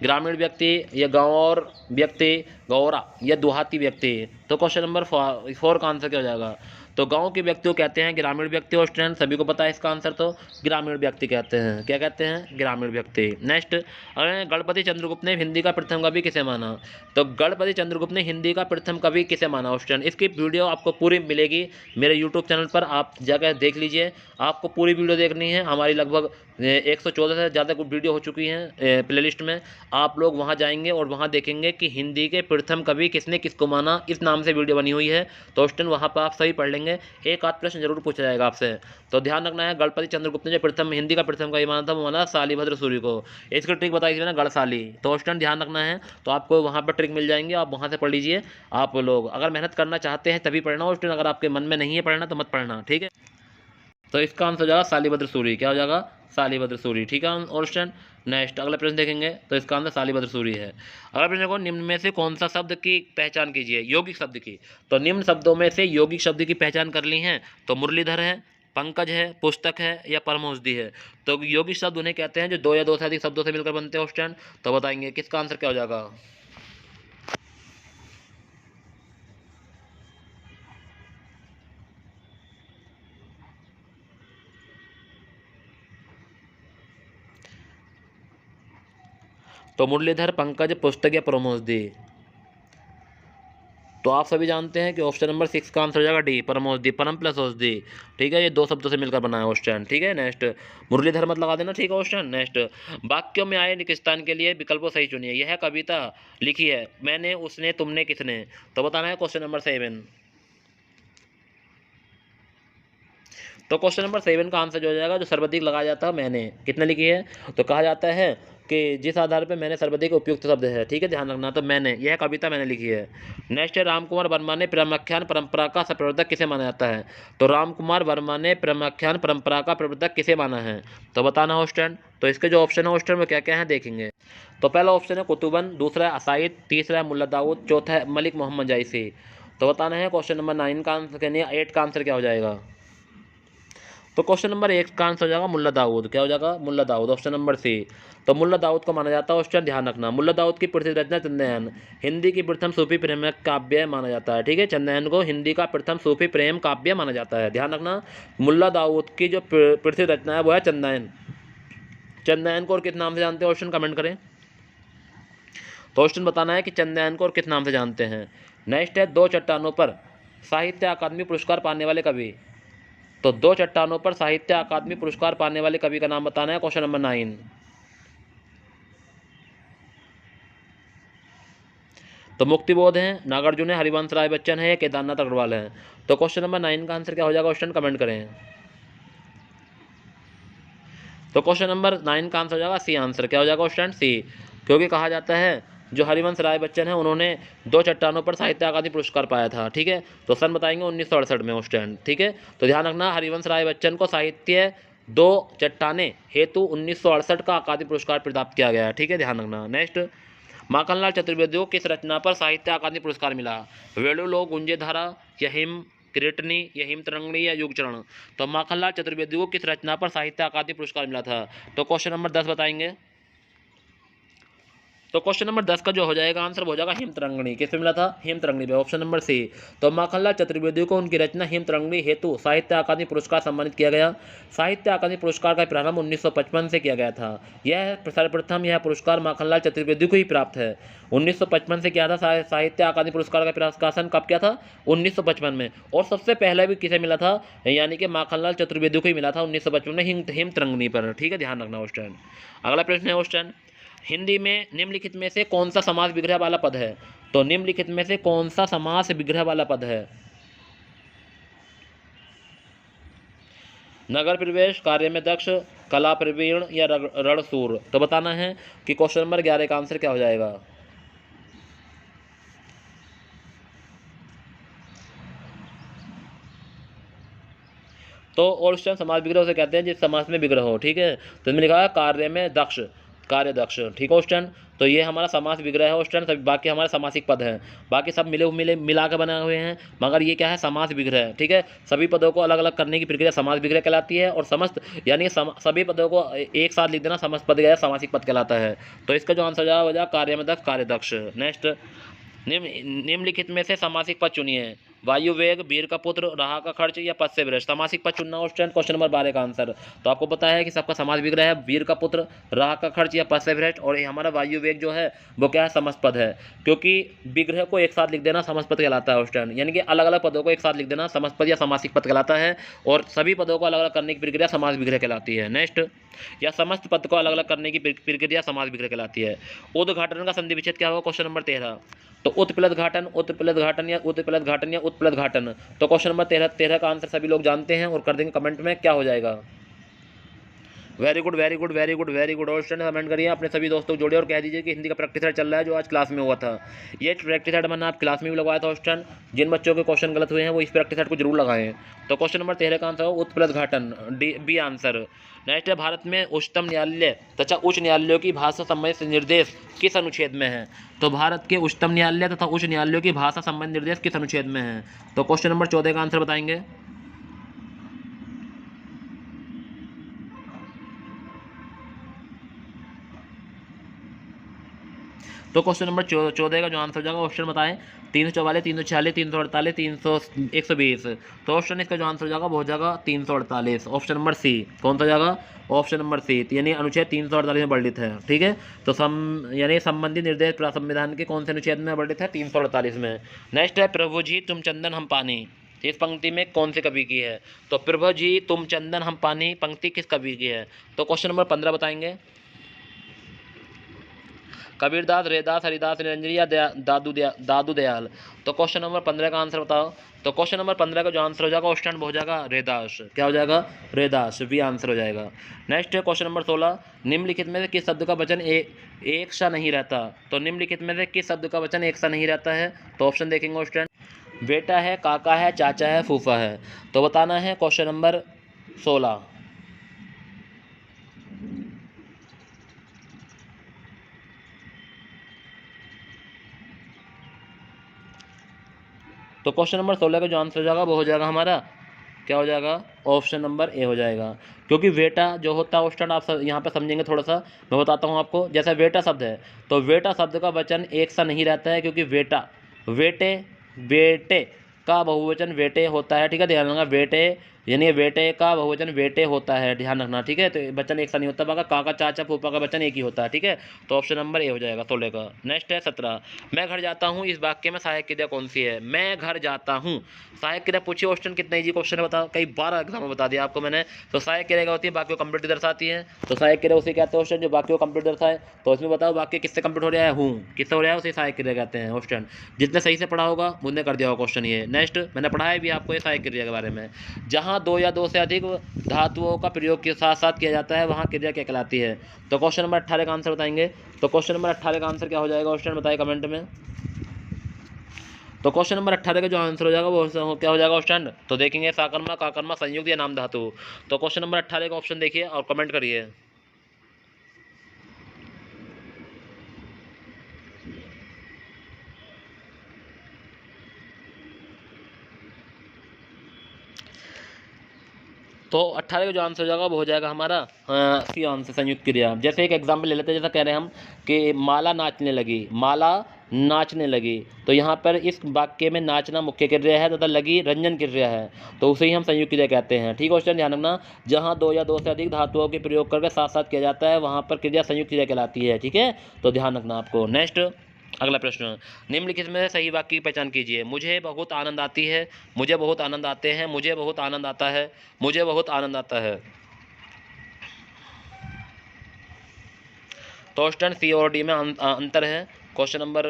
ग्रामीण व्यक्ति या गंवार व्यक्ति, गौरा या देहाती व्यक्ति। तो क्वेश्चन नंबर 4 का आंसर क्या हो जाएगा? तो गांव के व्यक्ति को कहते हैं ग्रामीण व्यक्ति। और स्टूडेंट सभी को पता है इसका आंसर, तो ग्रामीण व्यक्ति कहते हैं। क्या कहते हैं? ग्रामीण व्यक्ति। नेक्स्ट, गणपति चंद्रगुप्त ने हिंदी का प्रथम कवि किसे माना? तो गणपति चंद्रगुप्त ने हिंदी का प्रथम कवि किसे माना? स्टूडेंट इसकी वीडियो आपको पूरी मिलेगी मेरे यूट्यूब चैनल पर, आप जाकर देख लीजिए। आपको पूरी वीडियो देखनी है, हमारी लगभग 114 से ज़्यादा वीडियो हो चुकी हैं प्लेलिस्ट में। आप लोग वहां जाएंगे और वहां देखेंगे कि हिंदी के प्रथम कवि किसने किसको माना, इस नाम से वीडियो बनी हुई है। तो स्टूडेंट वहां पर आप सही पढ़ लेंगे, एक आध प्रश्न जरूर पूछा जाएगा आपसे। तो ध्यान रखना है, गणपति चंद्रगुप्त ने जो प्रथम हिंदी का प्रथम कवि माना था वो माना शालिभद्र सूर्य को। इसकी ट्रिक बताई थी ना, गढ़शाली। तो स्टूडेंट ध्यान रखना है, तो आपको वहाँ पर ट्रिक मिल जाएंगे, आप वहाँ से पढ़ लीजिए। आप लोग अगर मेहनत करना चाहते हैं तभी पढ़ना स्टूडेंट, अगर आपके मन में नहीं है पढ़ना तो मत पढ़ना। ठीक है, तो इसका आंसर हो जाएगा शालिभद्र सूरी। क्या हो जाएगा? शालिभद्र सूरी। ठीक है और स्टूडेंट नेक्स्ट अगला प्रश्न देखेंगे, तो इसका आंसर शालिभद्र सूरी है। अगला प्रश्न देखो, निम्न में से कौन सा शब्द की पहचान कीजिए? यौगिक शब्द की। तो निम्न शब्दों में से यौगिक शब्द की पहचान कर ली है। तो मुरलीधर है, पंकज है, पुस्तक है या परमौषधि है। तो यौगिक शब्द उन्हें कहते हैं जो दो या दो से अधिक शब्दों से मिलकर बनते हैं स्टूडेंट। तो बताएंगे किसका आंसर क्या हो जाएगा? तो मुरलीधर, पंकज, पुस्तक या परमौषधि। तो आप सभी जानते हैं कि ऑप्शन नंबर 6 का आंसर हो जाएगा डी, परम औषधि, परम प्लस औषधि। ठीक है, ये दो शब्दों से मिलकर बना है ऑप्शन। ठीक है, नेक्स्ट मुरलीधर मत लगा देना। ठीक है ऑप्शन। नेक्स्ट, वाक्यों में आए निकिस्तान के लिए विकल्पों सही चुनिए। यह कविता लिखी है मैंने, उसने, तुमने, किसने। तो बताना है क्वेश्चन नंबर 7। तो क्वेश्चन नंबर 7 का आंसर जो हो जाएगा, जो सर्वाधिक लगाया जाता है मैंने, कितने लिखी है। तो कहा जाता है कि जिस आधार पे मैंने सर्वाधिक उपयुक्त शब्द है। ठीक है, ध्यान रखना। तो मैंने, यह कविता मैंने लिखी है। नेक्स्ट है, रामकुमार वर्मा ने प्रेमाख्यान परंपरा का प्रवर्तक किसे माना जाता है। तो रामकुमार वर्मा ने प्रेमाख्यान परंपरा का प्रवर्तक किसे माना है। तो बताना हो स्टूडेंट। तो इसके जो ऑप्शन है उस में क्या क्या है देखेंगे। तो पहला ऑप्शन है कुतुबन, दूसरा है असाइद, तीसरा है मुल्ला दाऊद, चौथा है मलिक मोहम्मद जायसी। तो बताना है क्वेश्चन नंबर 9 का आंसर, यानी 8 का आंसर क्या हो जाएगा। तो क्वेश्चन नंबर 1 का आंसर हो जाएगा मुल्ला दाऊद। क्या हो जाएगा, मुल्ला दाऊद, ऑप्शन नंबर सी। तो मुल्ला दाऊद को माना जाता है ऑप्शन, ध्यान रखना। मुल्ला दाऊद की प्रसिद्ध रचना चंद्रयान हिंदी की प्रथम सूफी प्रेम काव्य माना जाता है। ठीक है, चंद्रयान को हिंदी का प्रथम सूफी प्रेम काव्य माना जाता है, ध्यान रखना। मुल्ला दाऊद की जो प्रसिद्ध रचना है वो है चंद्रयान। चंद्रयान को और किस नाम से जानते हैं ऑप्शन कमेंट करें। तो ऑप्शन बताना है कि चंद्रयान को और किस नाम से जानते हैं। नेक्स्ट है, दो चट्टानों पर साहित्य अकादमी पुरस्कार पाने वाले कवि। तो दो चट्टानों पर साहित्य अकादमी पुरस्कार पाने वाले कवि का नाम बताना है, क्वेश्चन नंबर 9। तो मुक्तिबोध है, नागार्जुन है, हरिवंश राय बच्चन है या केदारनाथ अग्रवाल है। तो क्वेश्चन नंबर 9 का आंसर क्या हो जाएगा क्वेश्चन कमेंट करें। तो क्वेश्चन नंबर 9 का आंसर हो जाएगा सी आंसर। क्या हो जाएगा क्वेश्चन सी, क्योंकि कहा जाता है जो हरिवंश राय बच्चन है उन्होंने दो चट्टानों पर साहित्य अकादमी पुरस्कार पाया था। ठीक है, तो सन बताएंगे 1968 में उस टाइम। ठीक है, तो ध्यान रखना, हरिवंश राय बच्चन को साहित्य दो चट्टाने हेतु 1968 का अकादमी पुरस्कार प्राप्त किया गया है। ठीक है, ध्यान रखना। नेक्स्ट, माखनलाल चतुर्वेदी को किस रचना पर साहित्य अकादमी पुरस्कार मिला। वेणुलोक, गुंजेधारा या हिम किरीटनी या हिम तरंगणी या युगचरण। तो माखनलाल चतुर्वेदी को किस रचना पर साहित्य अकादमी पुरस्कार मिला था। तो क्वेश्चन नंबर 10 बताएंगे। तो क्वेश्चन नंबर 10 का जो हो जाएगा आंसर हो जाएगा हिम तरंगणी। किस पे मिला था, हिम तरंगणी पे, ऑप्शन नंबर सी। तो माखनलाल चतुर्वेदी को उनकी रचना हिम तरंगणी हेतु साहित्य अकादमी पुरस्कार सम्मानित किया गया। साहित्य अकादमी पुरस्कार का प्रारंभ 1955 से किया गया था। यह सर्वप्रथम यह पुरस्कार माखनलाल चतुर्वेदी को ही प्राप्त है। 1955 से किया था साहित्य अकादमी पुरस्कार का प्रकाशन कब किया था, 1955 में। और सबसे पहले भी किसे मिला था, यानी कि माखनलाल चतुर्वेदी को ही मिला था 1955 में हिम तरंगणी पर। ठीक है, ध्यान रखना उस टाइम। अगला प्रश्न है उस टाइम, हिंदी में निम्नलिखित में से कौन सा समास विग्रह वाला पद है। तो निम्नलिखित में से कौन सा समास विग्रह वाला पद है। नगर प्रवेश, कार्य में दक्ष, कला प्रवीण या रणसूर। तो बताना है कि क्वेश्चन नंबर 11 का आंसर क्या हो जाएगा। तो और समास विग्रह उसे कहते हैं जिस समास में विग्रह हो। ठीक है, तो इसमें लिखा है कार्य में दक्ष, कार्य दक्ष। ठीक है क्वेश्चन, तो ये हमारा समास विग्रह है क्वेश्चन। सभी बाकी हमारे समासिक पद हैं, बाकी सब मिला के बने हुए हैं, मगर ये क्या है, समास विग्रह। ठीक है, सभी पदों को अलग अलग करने की प्रक्रिया समास विग्रह कहलाती है। और समस्त यानी सभी पदों को एक साथ लिख देना समस्त पद गया समासिक पद कहलाता है। तो इसका जो आंसर हो जाएगा कार्य में दक्ष, कार्य दक्ष। नेक्स्ट, निम्नलिखित में से समासिक पद चुनिए। वायु वेग, वीर का पुत्र, राह का खर्च या पद से भ्रष्ट। समासिक पद चुनना क्वेश्चन नंबर 12 का आंसर। तो आपको पता है कि सबका समास विग्रह है वीर का पुत्र, राह का खर्च या पद से भ्रष्ट। और ये हमारा वायु वेग जो है वो क्या है, समस्त पद है। क्योंकि विग्रह को एक साथ लिख देना समस्त पद कहलाता है क्वेश्चन, यानी कि अलग अलग पदों को एक साथ लिख देना समस्त पद या समासिक पद कहलाता है। और सभी पदों को अलग अलग करने की प्रक्रिया समास विग्रह कहलाती है। नेक्स्ट, या समस्त पद को अलग अलग करने की प्रक्रिया समास विग्रह कहलाती है। उद्घाटन का संधि विच्छेद क्या होगा, क्वेश्चन नंबर 13। तो उत्प्लत घाटन, उत्प्लत घाटन या उत्प्लत घाटन या उत्प्लत घाटन। तो क्वेश्चन नंबर 13 का आंसर सभी लोग जानते हैं और कर देंगे कमेंट में, क्या हो जाएगा। Very good very good very good very good. और स्टूडेंट कमेंट करिए अपने सभी दोस्तों को जोड़िए और कह दीजिए कि हिंदी का प्रैक्टिस सेट चल रहा है जो आज क्लास में हुआ था। ये प्रैक्टिस सेट मैंने आप क्लास में भी लगवाया था स्टूडेंट। जिन बच्चों के क्वेश्चन गलत हुए हैं वो इस प्रैक्टिस सेट को जरूर लगाएं। तो क्वेश्चन नंबर 13 का आंसर हो उत्प्लत घाटन, बी आंसर। नेक्स्ट है, भारत में उच्चतम न्यायालय तथा उच्च न्यायालयों की भाषा संबंधित निर्देश किस अनुच्छेद में है। तो भारत के उच्चतम न्यायालय तथा उच्च न्यायालयों की भाषा संबंधित निर्देश किस अनुच्छेद में है। तो क्वेश्चन नंबर 14 का आंसर बताएंगे। तो क्वेश्चन नंबर 14 का जो आंसर हो जाएगा ऑप्शन बताएं 344, 346, 348, 120। तो ऑप्शन इसका जो आंसर हो जाएगा वो हो जाएगा 348, ऑप्शन नंबर सी। कौन सा हो जाएगा? ऑप्शन नंबर सी, यानी अनुच्छेद 348 में वर्णित है। ठीक है, तो यानी संबंधित निर्देश संविधान के कौन से अनुच्छेद में वर्णित है? 348 में। नेक्स्ट है प्रभु जी तुम चंदन हम पानी, इस पंक्ति में कौन से कवि की है? तो प्रभु जी तुम चंदन हम पानी पंक्ति किस कवि की है? तो क्वेश्चन नंबर 15 बताएंगे। कबीरदास, रैदास, हरिदास, निरंजनी या दादू दयाल। तो क्वेश्चन नंबर 15 का आंसर बताओ। तो क्वेश्चन नंबर 15 का जो आंसर हो जाएगा ऑप्शन हो जाएगा रैदास। क्या हो जाएगा? रैदास, बी आंसर हो जाएगा। नेक्स्ट है क्वेश्चन नंबर 16, निम्नलिखित में से किस शब्द का वचन एक सा नहीं रहता? तो निम्नलिखित में से किस शब्द का वचन एक सा नहीं रहता है? तो ऑप्शन देखेंगे स्टूडेंट, बेटा है, काका है, चाचा है, फूफा है। तो बताना है क्वेश्चन नंबर 16। तो क्वेश्चन नंबर 16 का जो आंसर हो जाएगा वो हो जाएगा हमारा, क्या हो जाएगा? ऑप्शन नंबर ए हो जाएगा। क्योंकि वेटा जो होता है स्टूडेंट आप यहाँ पे समझेंगे थोड़ा सा, मैं बताता हूँ आपको। जैसे वेटा शब्द है, तो वेटा शब्द का वचन एक सा नहीं रहता है, क्योंकि वेटा वेटे बेटे का बहुवचन बेटे होता है। ठीक है, ध्यान रखना, बेटे यानी बेटे का बहुवचन बेटे होता है, ध्यान रखना। ठीक है, तो वचन एक सा नहीं होता, मगर काका चाचा फूफा का वचन एक ही होता है। ठीक है, तो ऑप्शन नंबर ए हो जाएगा 16 का। नेक्स्ट है 17, मैं घर जाता हूँ, इस वाक्य में सहायक क्रिया कौन सी है? मैं घर जाता हूँ, सहायक क्रिया पूछिए क्वेश्चन, कितना इजी क्वेश्चन है बताओ, कई बार एग्जाम में बता दिया आपको मैंने। तो सहायक क्रिया क्या होती है? वाक्य को कंप्लीट दर्शाती है। तो सहायक क्रिया उसे कहते हैं क्वेश्चन जो वाक्य को कंप्लीट दर्शाए। तो इसमें बताओ वाक्य किससे कंप्लीट हो रहा है? हूँ किससे हो रहा है, उसे सहायक क्रिया कहते हैं क्वेश्चन। जितने सही से पढ़ा होगा उनने कर दिया होगा क्वेश्चन ये। नेक्स्ट मैंने पढ़ाया भी आपको ये सहायक क्रिया के बारे में। जहाँ दो या दो से अधिक धातुओं का प्रयोग के साथ साथ किया जाता है वहाँ क्रिया क्या कहलाती है? तो क्वेश्चन नंबर 18 का आंसर बताएंगे। तो क्वेश्चन नंबर 18 का आंसर क्या हो जाएगा क्वेश्चन बताइए कमेंट में। तो क्वेश्चन नंबर 18 का जो आंसर हो जाएगा वो क्या हो जाएगा क्वेश्चन? तो देखेंगे साकर्मा, काकर्मा, संयुक्त या नाम धातु। तो क्वेश्चन नंबर 18 का ऑप्शन देखिए और कमेंट करिए। तो 18 का जो आंसर हो जाएगा वो हो जाएगा हमारा सी आंसर, संयुक्त क्रिया। जैसे एक एग्जाम्पल ले लेते हैं, जैसा कह रहे हैं हम कि माला नाचने लगी, माला नाचने लगी। तो यहाँ पर इस वाक्य में नाचना मुख्य क्रिया है तथा लगी रंजन क्रिया है, तो उसे ही हम संयुक्त क्रिया कहते हैं। ठीक है क्वेश्चन, ध्यान रखना, जहाँ दो या दो से अधिक धातुओं के प्रयोग करके साथ साथ किया जाता है वहाँ पर क्रिया संयुक्त क्रिया कहलाती है। ठीक है, तो ध्यान रखना आपको। नेक्स्ट अगला प्रश्न, निम्नलिखित में सही वाक्य की पहचान कीजिए। मुझे बहुत आनंद आती है, मुझे बहुत आनंद आते हैं, मुझे बहुत आनंद आता है, मुझे बहुत आनंद आता है। तो स्टूडेंट सी और डी में अंतर है। क्वेश्चन नंबर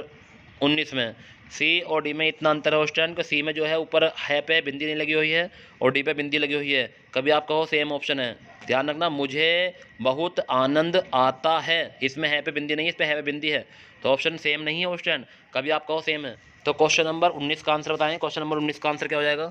19 में सी और डी में इतना अंतर है स्टूडेंट, सी में जो है ऊपर है पे बिंदी नहीं लगी हुई है और डी पे बिंदी लगी हुई है। कभी आप कहो सेम ऑप्शन है, ध्यान रखना, मुझे बहुत आनंद आता है, इसमें है पे बिंदी नहीं है, इस पे है पे बिंदी है, तो ऑप्शन सेम नहीं है स्टूडेंट। कभी आप कहो सेम है। तो क्वेश्चन नंबर 19 का आंसर बताएं। क्वेश्चन नंबर 19 का आंसर क्या हो जाएगा?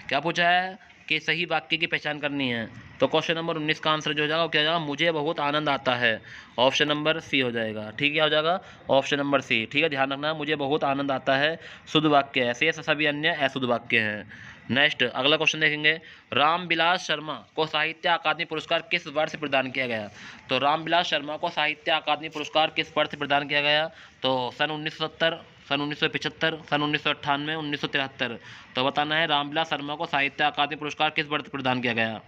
क्या पूछा है कि सही वाक्य की पहचान करनी है। तो क्वेश्चन नंबर 19 का आंसर जो हो जाएगा वो क्या हो जाएगा? मुझे बहुत आनंद आता है, ऑप्शन नंबर सी हो जाएगा। ठीक है, क्या हो जाएगा? Option number C. ठीक है, ध्यान रखना, मुझे बहुत आनंद आता है शुद्ध वाक्य है, शेष सभी अन्य अशुद्ध वाक्य हैं। नेक्स्ट अगला क्वेश्चन देखेंगे, रामविलास शर्मा को साहित्य अकादमी पुरस्कार किस वर्ष प्रदान किया गया? तो रामविलास शर्मा को साहित्य अकादमी पुरस्कार किस वर्ष प्रदान किया गया? तो सन 1970, सन 1975, सन 1998, 1973। तो बताना है रामविलास शर्मा को साहित्य अकादमी पुरस्कार किस वर्ष प्रदान किया गया?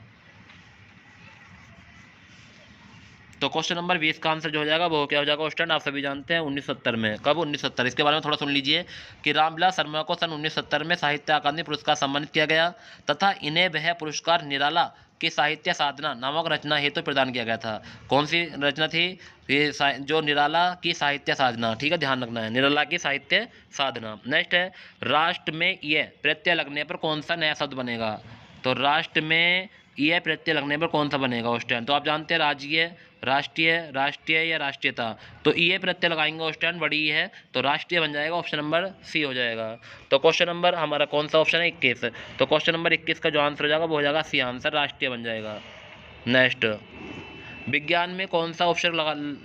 तो क्वेश्चन नंबर 20 का आंसर जो हो जाएगा वो क्या हो जाएगा स्टूडेंट? आप सभी जानते हैं 1970 में। कब? 1970। इसके बारे में थोड़ा सुन लीजिए कि रामविलास शर्मा को सन 1970 में साहित्य अकादमी पुरस्कार सम्मानित किया गया तथा इन्हें वह पुरस्कार निराला की साहित्य साधना नामक रचना हेतु प्रदान किया गया था। कौन सी रचना थी? ये जो निराला की साहित्य साधना। ठीक है, ध्यान रखना है, निराला की साहित्य साधना। नेक्स्ट है, राष्ट्र में यह प्रत्यय लगने पर कौन सा नया शब्द बनेगा? तो राष्ट्र में यह प्रत्यय लगने पर कौन सा बनेगा उस टाइम? तो आप जानते हैं राज्य, राष्ट्रीय, राष्ट्रीय या राष्ट्रीयता। तो ये प्रत्यय लगाएंगे उस टाइम बड़ी है तो राष्ट्रीय बन जाएगा, ऑप्शन नंबर सी हो जाएगा। तो क्वेश्चन नंबर हमारा कौन सा ऑप्शन है? 21। तो क्वेश्चन नंबर 21 का जो आंसर हो जाएगा वो हो जाएगा सी आंसर, राष्ट्रीय बन जाएगा। नेक्स्ट, विज्ञान में कौन सा ऑप्शन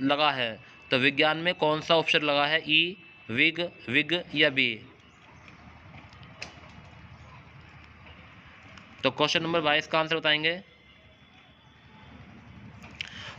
लगा है? तो विज्ञान में कौन सा ऑप्शन लगा है? ई, विग, विग या बी? तो क्वेश्चन नंबर 22 का आंसर बताएंगे।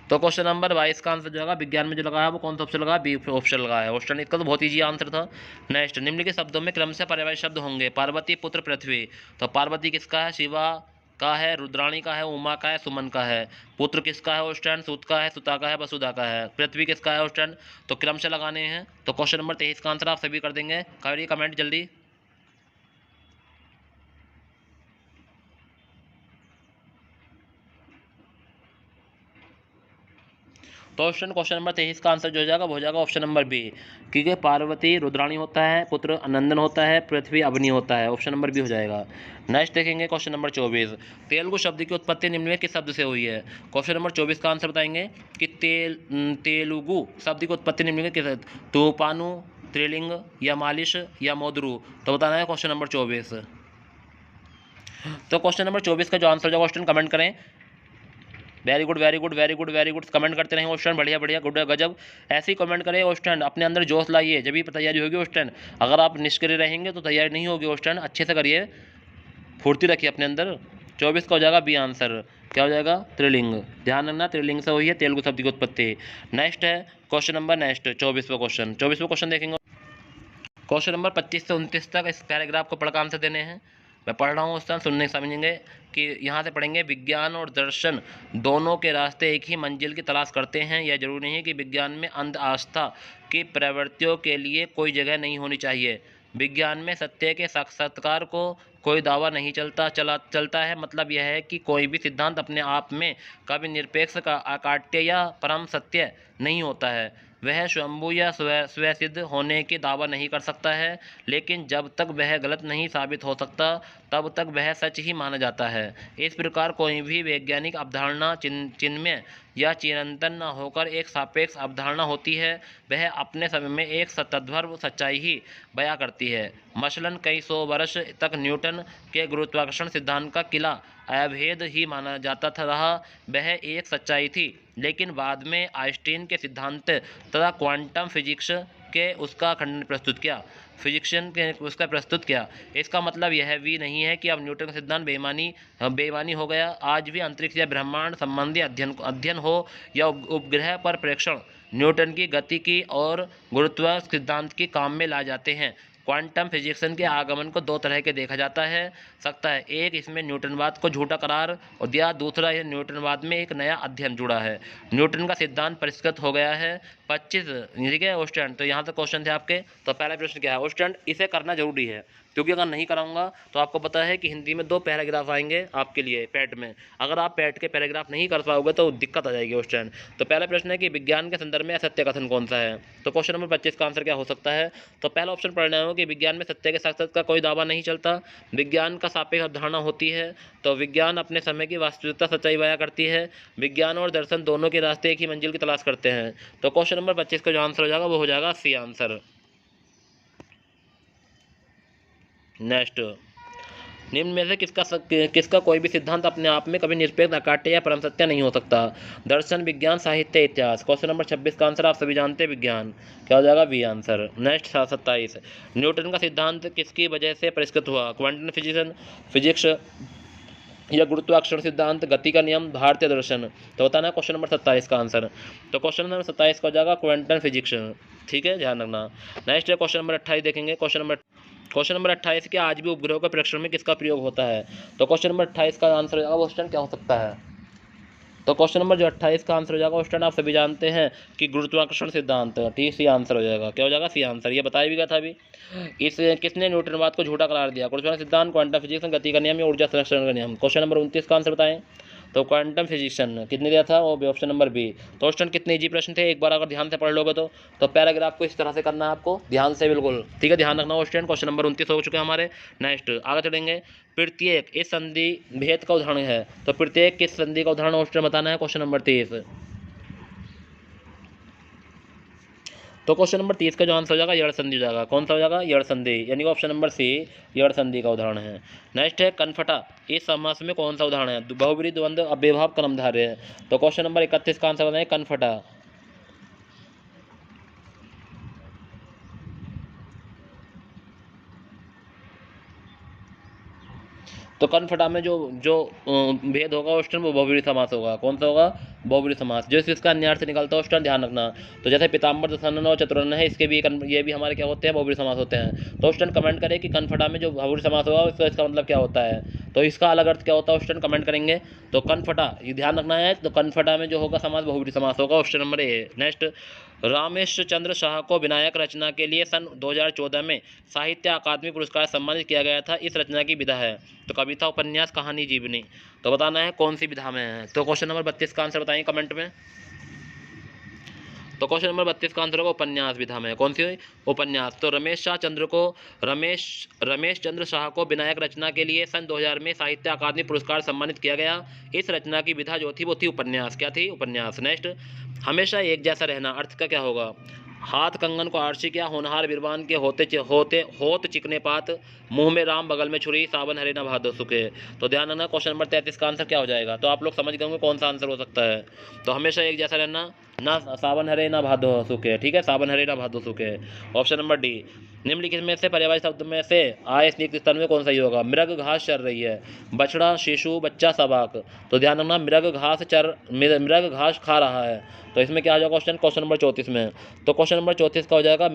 तो क्वेश्चन नंबर 22 का आंसर जो होगा विज्ञान में जो लगा है वो कौन सा ऑप्शन लगा है? बी ऑप्शन लगा है ऑप्शन। इसका तो बहुत ईजी आंसर था। नेक्स्ट, निम्नलिखित शब्दों में क्रमशः पर्यायवाची शब्द होंगे। पार्वती पुत्र पृथ्वी, तो पार्वती किसका है? शिवा का है, रुद्राणी का है, उमा का है, सुमन का है। पुत्र किसका है? ऑप्शन सुत का है, सुता का है, वसुधा का है। पृथ्वी किसका है? ऑप्शन। तो क्रमशः लगाने हैं। तो क्वेश्चन नंबर 23 का आंसर आप सभी कर देंगे। करिए कमेंट जल्दी। तो क्वेश्चन नंबर 23 का आंसर जो हो जाएगा वो हो जाएगा ऑप्शन नंबर बी, क्योंकि पार्वती रुद्राणी होता है, पुत्र अनंदन होता है, पृथ्वी अग्नि होता है। ऑप्शन नंबर बी हो जाएगा। नेक्स्ट देखेंगे क्वेश्चन नंबर 24, तेलुगु शब्द की उत्पत्ति निम्न में किस शब्द से हुई है? क्वेश्चन नंबर 24 का आंसर बताएंगे कि तेलुगु शब्द की उत्पत्ति निम्न में किस, तूपानु, त्रिलिंग या मालिश या मोदरू। तो बताना है क्वेश्चन नंबर 24। तो क्वेश्चन नंबर 24 का जो आंसर होगा क्वेश्चन कमेंट करें। Very good very good very good very good, comment करते रहें क्वेश्चन, बढ़िया बढ़िया, गुड गजब। ऐसे ही कमेंट करें क्वेश्चन, अपने अंदर जोश लाइए, जब भी तैयारी होगी क्वेश्चन। अगर आप निष्क्रिय रहेंगे तो तैयारी नहीं होगी क्वेश्चन। अच्छे से करिए, फुर्ती रखिए अपने अंदर। 24 का हो जाएगा बी आंसर। क्या हो जाएगा? त्रिलिंग। ध्यान रखना, त्रिलिंग से हुई है तेलुगु शब्द की उत्पत्ति। नेक्स्ट है क्वेश्चन नंबर 24वां क्वेश्चन। 24वां क्वेश्चन देखेंगे। क्वेश्चन नंबर 25 से 29 तक इस पैराग्राफ को पढ़कर आंसर देने हैं। मैं पढ़ रहा हूँ उस टाइम सुनने समझेंगे कि यहाँ से पढ़ेंगे, विज्ञान और दर्शन दोनों के रास्ते एक ही मंजिल की तलाश करते हैं। यह जरूरी नहीं है कि विज्ञान में अंध आस्था की प्रवृत्तियों के लिए कोई जगह नहीं होनी चाहिए। विज्ञान में सत्य के साक्षात्कार को कोई दावा नहीं चलता है। मतलब यह है कि कोई भी सिद्धांत अपने आप में कभी निरपेक्ष का अकाट्य या परम सत्य नहीं होता है। वह स्वयंभू या स्वसिद्ध होने की दावा नहीं कर सकता है, लेकिन जब तक वह गलत नहीं साबित हो सकता तब तक वह सच ही माना जाता है। इस प्रकार कोई भी वैज्ञानिक अवधारणा चिन्मय या चिरंतन न होकर एक सापेक्ष अवधारणा होती है। वह अपने समय में एक सततद्भव सच्चाई ही बयां करती है। मसलन कई सौ वर्ष तक न्यूटन के गुरुत्वाकर्षण सिद्धांत का किला अभेद ही माना जाता रहा। वह एक सच्चाई थी, लेकिन बाद में आइंस्टीन के सिद्धांत तथा क्वांटम फिजिक्स के उसका खंडन प्रस्तुत किया, फिजिक्शन के उसका प्रस्तुत किया। इसका मतलब यह भी नहीं है कि अब न्यूटन का सिद्धांत बेईमानी हो गया। आज भी अंतरिक्ष या ब्रह्मांड संबंधी अध्ययन हो या उपग्रह पर प्रेक्षण, न्यूटन की गतिकी और गुरुत्व सिद्धांत की काम में ला जाते हैं। क्वांटम फिजिक्सन के आगमन को दो तरह के देखा जाता है सकता है। एक, इसमें न्यूटनवाद को झूठा करार और दिया। दूसरा, यह न्यूटनवाद में एक नया अध्ययन जुड़ा है। न्यूटन का सिद्धांत परिष्कृत हो गया है। 25, ठीक है क्वेश्चन। तो यहाँ तक क्वेश्चन थे आपके। तो पहला प्रश्न क्या है क्वेश्चन? इसे करना जरूरी है, क्योंकि अगर नहीं कराऊंगा तो आपको पता है कि हिंदी में 2 पैराग्राफ आएंगे आपके लिए पैट में। अगर आप पैट के पैराग्राफ नहीं कर पाओगे तो दिक्कत आ जाएगी क्वेश्चन। तो पहला प्रश्न है कि विज्ञान के संदर्भ में असत्य कथन कौन सा है? तो क्वेश्चन नंबर 25 का आंसर क्या हो सकता है? तो पहला ऑप्शन पढ़ना है कि विज्ञान में सत्य के साक्षात का कोई दावा नहीं चलता। विज्ञान का सापेक्ष अवधारणा होती है। तो विज्ञान अपने समय की वास्तविकता सच्चाई बयां करती है। विज्ञान और दर्शन दोनों के रास्ते एक ही मंजिल की तलाश करते हैं। तो क्वेश्चन नंबर 25 का जो आंसर हो जाएगा वो हो जाएगा सी आंसर। नेक्स्ट, निम्न में से किसका कोई भी सिद्धांत अपने आप में कभी निरपेक्ष, अकाट्य या परम सत्य नहीं हो सकता? दर्शन, विज्ञान, साहित्य, इतिहास। क्वेश्चन नंबर 26 का आंसर आप सभी जानते हैं, विज्ञान। क्या हो जाएगा? B answer. नेक्स्ट 27, न्यूटन का सिद्धांत किसकी वजह से परिष्कृत हुआ? क्वांटम फिजिक्स या गुरुत्वाकर्षण सिद्धांत, गति का नियम, भारतीय दर्शन। तो बताना है क्वेश्चन नंबर 27 का आंसर। तो क्वेश्चन नंबर 27 का हो जाएगा क्वांटम फिजिक्स। ठीक है, ध्यान रखना। नेक्स्ट है क्वेश्चन नंबर 28 देखेंगे। क्वेश्चन नंबर 28 के आज भी उपग्रहों के परीक्षण में किसका प्रयोग होता है? तो क्वेश्चन नंबर 28 का आंसर हो जाएगा क्वेश्चन क्या हो सकता है? तो क्वेश्चन नंबर जो 28 का आंसर हो जाएगा क्वेश्चन आप सभी जानते हैं कि गुरुत्वाकर्षण सिद्धांत। ठीक, सी आंसर हो जाएगा। क्या हो जाएगा? C answer. ये बताया भी गया था अभी। इस किसने न्यूटनवाद को झूठा करार दिया? गुरुत्वाकर्षण सिद्धांत, क्वांटम फिजिक्स, गति का नियम या ऊर्जा संरक्षण का नियम। क्वेश्चन नंबर 29 का आंसर बताएं। तो क्वांटम फिजिक्सन कितने दिया था? वो ऑप्शन नंबर बी। तो क्वेश्चन कितने इजी प्रश्न थे, एक बार अगर ध्यान से पढ़ लोगे तो पैराग्राफ को इस तरह से करना है आपको, ध्यान से बिल्कुल। ठीक है, ध्यान रखना क्वेश्चन नंबर 29 हो चुके हैं हमारे। नेक्स्ट आगे चलेंगे। प्रत्येक इस संधि भेद का उदाहरण है। तो प्रत्येक किस संधि का उदाहरण क्वेश्चन बताना है क्वेश्चन नंबर 30। तो क्वेश्चन नंबर 30 का जो आंसर हो जाएगा यड़ संधि हो जाएगा। कौन सा हो जाएगा? यड़ संधि, यानी ऑप्शन नंबर सी यड़ संधि का उदाहरण है। नेक्स्ट है कनफटा, इस समास में कौन सा उदाहरण है? बहुब्रीहि द्वंद्व अव्ययभाव कर्मधारय है। तो क्वेश्चन नंबर 31 का आंसर बताएं, कनफटा। तो कनफटा में जो भेद होगा क्वेश्चन वो बहुब्रीहि समास होगा। कौन सा होगा? बहुब्री समास। जो इसका अन्य अर्थ निकलता है उस टाइम ध्यान रखना। तो जैसे पीताम्बर दशानन और चतुरन्न है, इसके भी ये भी हमारे क्या होते हैं, बहुब्री समास होते हैं। तो उस टाइम कमेंट करें कि कनफटा में जो बहुब्री समास होगा उसका इसका मतलब क्या होता है, तो इसका अलग अर्थ क्या होता है उस टाइम कमेंट करेंगे। तो कनफटा ये ध्यान रखना है। तो कनफटा में जो होगा समास बहुब्री समास होगा। Option number A. Next, Ramesh Chandra Shah को विनायक रचना के लिए सन 2014 में साहित्य अकादमी पुरस्कार सम्मानित किया गया था। इस रचना की विधा है तो कविता, उपन्यास, कहानी, जीवनी। तो बताना है कौन सी विधा में है। तो क्वेश्चन नंबर 32 का आंसर बताइए कमेंट में। तो क्वेश्चन नंबर 32 का आंसर होगा उपन्यास विधा में। कौन सी हुई, उपन्यास। तो रमेश चंद्र शाह को विनायक रचना के लिए सन 2000 में साहित्य अकादमी पुरस्कार सम्मानित किया गया। इस रचना की विधा जो थी वो थी उपन्यास। क्या थी, उपन्यास। नेक्स्ट, हमेशा एक जैसा रहना, अर्थ का क्या होगा। हाथ कंगन को आरसी किया, होनहार बिरबान के होत चिकने पात, मुंह में राम बगल में छुरी, सावन हरे ना भादो सुखे। तो ध्यान रखना क्वेश्चन नंबर 33 का आंसर क्या हो जाएगा। तो आप लोग समझ गए होंगे कौन सा आंसर हो सकता है। तो हमेशा एक जैसा रहना, ना सावन हरे ना भादो सूखे। ठीक है, सावन हरे ना भादो सूखे। Option number D. निम्नलिखित में से पर्यायवाची शब्द में से आय संयुक्त स्थान में कौन सा ही होगा। मृग घास चर रही है, बछड़ा, शिशु, बच्चा, सबाक। तो ध्यान रखना, मृग घास खा रहा है। तो इसमें क्या हो जाएगा क्वेश्चन नंबर 34 में। तो क्वेश्चन नंबर 34 का हो जाएगा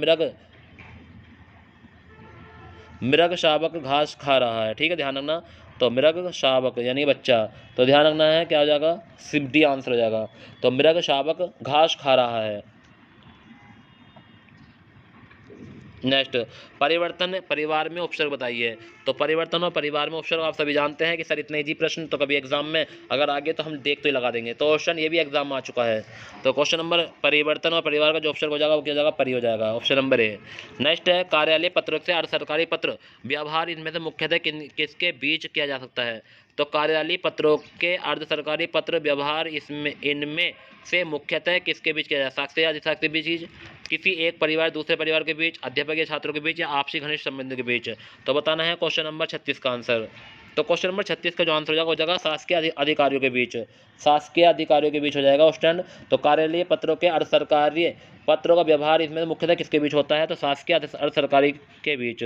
मृग शावक घास खा रहा है। ठीक है, ध्यान रखना। तो मृग शावक यानी बच्चा। तो ध्यान रखना है क्या हो जाएगा, डी आंसर हो जाएगा। तो मृग शावक घास खा रहा है। नेक्स्ट, परिवर्तन परिवार में उपसर्ग बताइए। तो परिवर्तन और परिवार में उपसर्ग आप सभी जानते हैं कि सर इतने इजी प्रश्न तो कभी एग्जाम में अगर आगे तो हम देख तो ही लगा देंगे। तो ऑप्शन ये भी एग्जाम में आ चुका है। तो क्वेश्चन नंबर परिवर्तन और परिवार का जो उपसर्ग हो जाएगा वो क्या हो जाएगा, परि हो जाएगा। Option number A. नेक्स्ट है, कार्यालय पत्र से अर्ध सरकारी पत्र व्यवहार इनमें से मुख्यतः किसके बीच किया जा सकता है। तो कार्यालयीय पत्रों के अर्ध सरकारी पत्र व्यवहार इनमें से मुख्यतः किसके बीच किया जा सकता है, या अधिशासी बीच, किसी एक परिवार दूसरे परिवार के बीच, अध्यापक या छात्रों के बीच, या आपसी घनिष्ठ संबंध के बीच। तो बताना है क्वेश्चन नंबर 36 का आंसर। तो क्वेश्चन नंबर 36 का जो आंसर हो जाएगा शासकीय अधिकारियों के बीच, शासकीय अधिकारियों के बीच हो जाएगा स्टैंड। तो कार्यालयीय पत्रों के अर्ध सरकारी पत्रों का व्यवहार इसमें मुख्यतः किसके बीच होता है, तो शासकीय अर्ध सरकारी के बीच,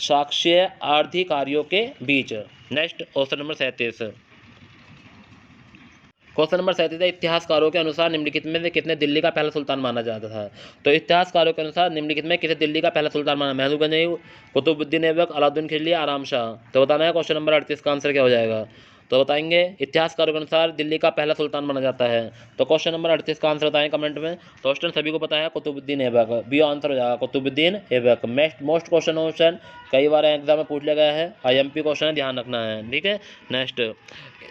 शासकीय अधिकारियों के बीच। Next question number 37। Question number 37 है, इतिहासकारों के अनुसार निम्नलिखित में से किसने दिल्ली का पहला सुल्तान माना जाता था। तो इतिहासकारों के अनुसार निम्नलिखित में किसे दिल्ली का पहला सुल्तान माना, महमूद गंज, कुतुबुद्दीन ऐबक, अलाउद्दीन खिलजी, आराम शाह। तो बताना है क्वेश्चन नंबर 38 का आंसर क्या हो जाएगा। तो बताएंगे इतिहासकारों के अनुसार दिल्ली का पहला सुल्तान माना जाता है। तो क्वेश्चन नंबर 38 का आंसर बताएं कमेंट में। तो क्वेश्चन सभी को पता है कुतुबुद्दीन ऐबक, बी आंसर हो जाएगा कुतुबुद्दीन ऐबक। मोस्ट क्वेश्चन कई बार एग्जाम में पूछ लिया गया है, IMP क्वेश्चन है, ध्यान रखना है। ठीक है, नेक्स्ट,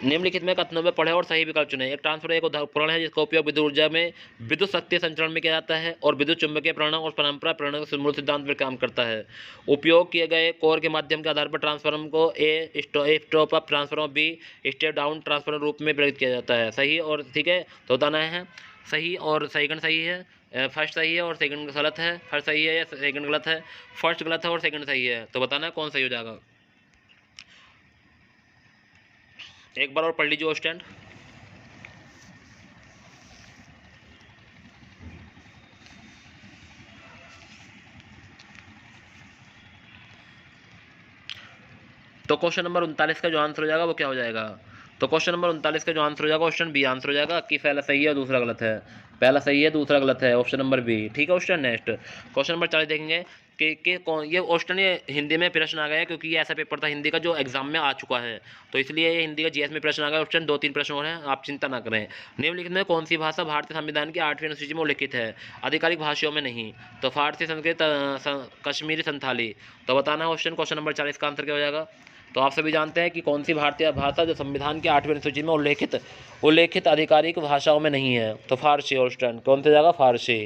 निम्नलिखित में कथनों में पढ़े और सही विकल्प चुने। एक ट्रांसफर एक उपकरण है जिसका उपयोग विद्युत ऊर्जा में विद्युत शक्ति संचरण में किया जाता है और विद्युत चुंबकीय प्रेरण और परंपरा प्रेरण के मूल सिद्धांत पर काम करता है। उपयोग किए गए कोर के माध्यम के आधार पर ट्रांसफार्मर को A step up transformer, B step down transformer रूप में प्रयुक्त किया जाता है। सही और ठीक है, तो बताना है सही और सेकंड सही है, फर्स्ट सही है और सेकंड गलत है, फर्स्ट सही है या सेकंड गलत है, फर्स्ट गलत है और सेकंड सही है। तो बताना है कौन सही हो जाएगा। एक बार और पढ़ लीजिए स्टैंड। तो क्वेश्चन नंबर 39 का जो आंसर हो जाएगा वो क्या हो जाएगा। तो क्वेश्चन नंबर 39 का जो आंसर हो जाएगा ऑप्शन बी आंसर हो जाएगा कि पहला सही है और दूसरा गलत है। पहला सही है दूसरा गलत है, ऑप्शन नंबर बी। ठीक है क्वेश्चन। नेक्स्ट क्वेश्चन नंबर 40 देखेंगे कि कौन ये क्वेश्चन ये हिंदी में प्रश्न आ गया है, क्योंकि ये ऐसा पेपर था हिंदी का जो एग्जाम में आ चुका है, तो इसलिए ये हिंदी का GS में प्रश्न आ गया। ऑप्शन 2-3 प्रश्न और हैं, आप चिंता ना करें। निम्नलिखित में कौन सी भाषा भारतीय संविधान की 8वीं अनुसूची में उल्लिखित है, आधिकारिक भाषाओं में नहीं। तो फारसी, संस्कृत, कश्मीरी, संथाली। तो बताना है क्वेश्चन नंबर 40 का आंसर क्या हो जाएगा। तो आप सभी जानते हैं कि कौन सी भारतीय भाषा जो संविधान की 8वीं अनुसूची में उल्लेखित आधिकारिक भाषाओं में नहीं है। तो फारसी। और कौन सी जगह, फारसी।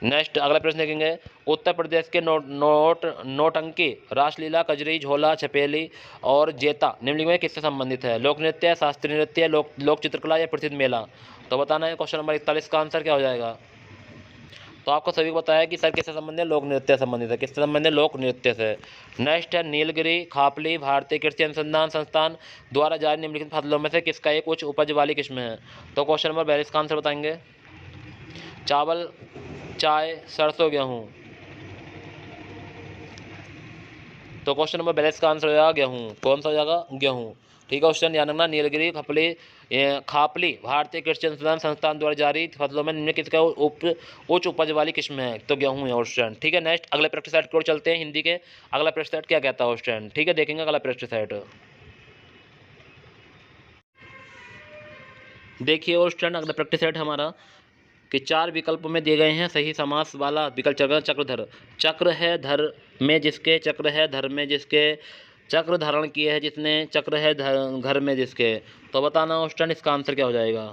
नेक्स्ट अगला प्रश्न देखेंगे, उत्तर प्रदेश के नौटंकी, रासलीला, कजरी, झोला, छपेली और जेता निम्नलिखित में किससे संबंधित है। लोक नृत्य, शास्त्रीय नृत्य, लोक चित्रकला या प्रसिद्ध मेला। तो बताना है क्वेश्चन नंबर 41 का आंसर क्या हो जाएगा। तो आपको सभी को बताया कि सर किससे संबंधित है, लोक नृत्य संबंधित है। किससे संबंधित है, लोक नृत्य से। नेक्स्ट है, नीलगिरी खापली भारतीय कृषि अनुसंधान संस्थान द्वारा जारी निम्नलिखित फसलों में से किसका एक उच्च उपज वाली किस्म है। तो क्वेश्चन नंबर 42 का आंसर बताएंगे, चावल, चाय, सरसों, गेहूँ। तो क्वेश्चन नंबर 42 का आंसर हो जाएगा गेहूँ। कौन सा हो जाएगा, गेहूँ। ठीक है क्वेश्चन ध्यान रखना। नीलगिरी खापली भारतीय कृषि अनुसंधान संस्थान द्वारा जारी फसलों में निम्न किसका उच्च उपज वाली किस्म है? तो गेहूं है क्वेश्चन। ठीक है नेक्स्ट अगले पेस्टिसाइड की ओर चलते हैं। हिंदी के अगला पेस्टिसाइड क्या कहता है क्वेश्चन? ठीक है देखेंगे अगला पेस्टिसाइड। देखिए क्वेश्चन अगला पेस्टिसाइड हमारा कि 4 विकल्प में दिए गए हैं सही समास वाला विकल्प चक्रधर। चक्र है धर में जिसके, चक्र है धर में जिसके, चक्र धारण किए है जिसने, चक्र है घर में जिसके। तो बताना ऑप्शन इसका आंसर क्या हो जाएगा?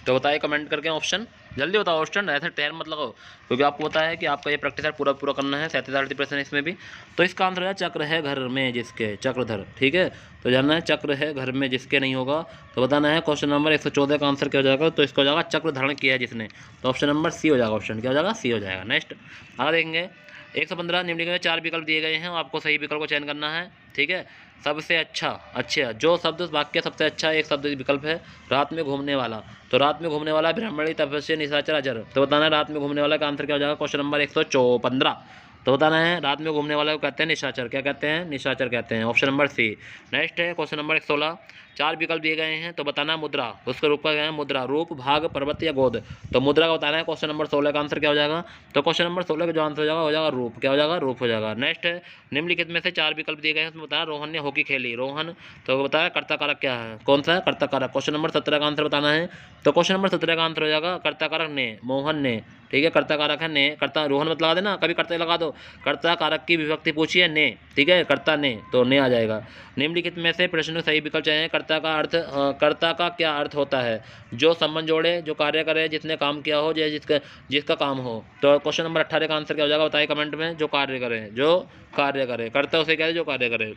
तो बताइए कमेंट करके ऑप्शन, जल्दी बताओ ऑप्शन, ऐसे टैर मत लगाओ क्योंकि आपको पता है कि आपका ये प्रैक्टिस पूरा करना है 37-38% इसमें भी। तो इसका आंसर है चक्र है घर में जिसके, चक्रधर। ठीक है तो जानना है चक्र है घर में जिसके नहीं होगा। तो बताना है क्वेश्चन नंबर 114 का आंसर क्या हो जाएगा? तो इसका हो जाएगा चक्र धारण किया है जिसने। तो ऑप्शन नंबर सी हो जाएगा। ऑप्शन क्या हो जाएगा? सी हो जाएगा। नेक्स्ट आगे देखेंगे 115 निम्नलिखित में 4 विकल्प दिए गए हैं, आपको सही विकल्प को चयन करना है। ठीक है सबसे अच्छा जो शब्द वाक्य सबसे अच्छा एक शब्द विकल्प है रात में घूमने वाला। तो रात में घूमने वाला ब्राह्मणी तपस्या निशाचर अजर। तो बताना है रात में घूमने वाला का आंसर क्या हो जाएगा? Question number 115। तो बताना है रात में घूमने वाला को कहते हैं निशाचर। क्या कहते हैं? निशाचर कहते हैं। Option number C. नेक्स्ट है क्वेश्चन नंबर 116। 4 विकल्प दिए गए हैं तो बताना मुद्रा, उसका रूप क्या है? मुद्रा, रूप, भाग, पर्वत या गोद। तो मुद्रा का बताना है क्वेश्चन नंबर 16 का आंसर क्या हो जाएगा? तो क्वेश्चन नंबर 16 का जो आंसर हो जाएगा रूप। क्या हो जाएगा? रूप हो जाएगा। नेक्स्ट है निम्नलिखित में से 4 विकल्प दिए गए हैं उसमें बताया रोहन ने हॉकी खेली। रोहन तो बताया कर्ता कारक क्या है? कौन सा है? कर्ता कारक। क्वेश्चन नंबर 17 का आंसर बताना है। तो क्वेश्चन नंबर 17 का आंसर हो जाएगा कर्ता कारक ने, मोहन ने। ठीक है कर्ता कारक है ने, कर्ता रोहन मत लगा देना, कभी कर्ता लगा दो। कर्ता कारक की विभक्ति पूछी है ने, ठीक है कर्ता ने, तो ने आ जाएगा। निम्नलिखित में से प्रश्न सही विकल्प चाहिए। कर्ता का अर्थ, कर्ता का क्या अर्थ होता है? जो संबंध जोड़े, जो कार्य करे, जिसने काम किया हो, जिसका काम हो। तो क्वेश्चन नंबर 18 का आंसर क्या हो जाएगा? बताइए कमेंट में। जो कार्य करे, जो कार्य करे, कर्ता उसे कहते हैं जो कार्य करे।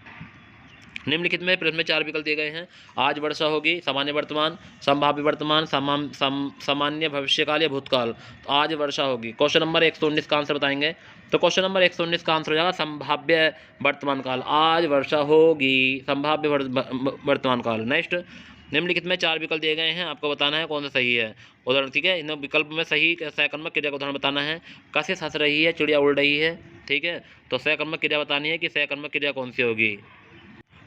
निम्नलिखित में प्रश्न में 4 विकल्प दिए गए हैं। आज वर्षा होगी, सामान्य वर्तमान, संभाव्य वर्तमान, सामान्य भविष्यकाल या भूतकाल। तो आज वर्षा होगी। क्वेश्चन नंबर 119 का आंसर बताएंगे। तो क्वेश्चन नंबर 119 का आंसर हो जाएगा संभाव्य वर्तमान काल। आज वर्षा होगी, संभाव्य वर्तमान काल। नेक्स्ट निम्नलिखित में 4 विकल्प दिए गए हैं, आपको बताना है कौन सा सही है उदाहरण। ठीक है इन विकल्प में सही सहकर्मक क्रिया का उदाहरण बताना है। कशिश हंस रही है, चिड़िया उड़ रही है। ठीक है तो सहकर्मक क्रिया बतानी है कि सहकर्मक क्रिया कौन सी होगी।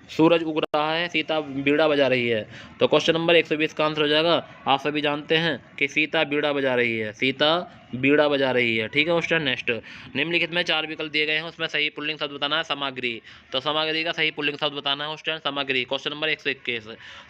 सूरज उग रहा है, सीता बीड़ा बजा रही है। तो क्वेश्चन नंबर 120 का आंसर हो जाएगा, आप सभी जानते हैं कि सीता बीड़ा बजा रही है, सीता बीड़ा बजा रही है। ठीक है क्वेश्चन नेक्स्ट निम्नलिखित में 4 विकल्प दिए गए हैं उसमें सही पुल्लिंग शब्द बताना है सामग्री। तो सामग्री का सही पुल्लिंग शब्द बताना है क्वेश्चन सामग्री। Question number 121।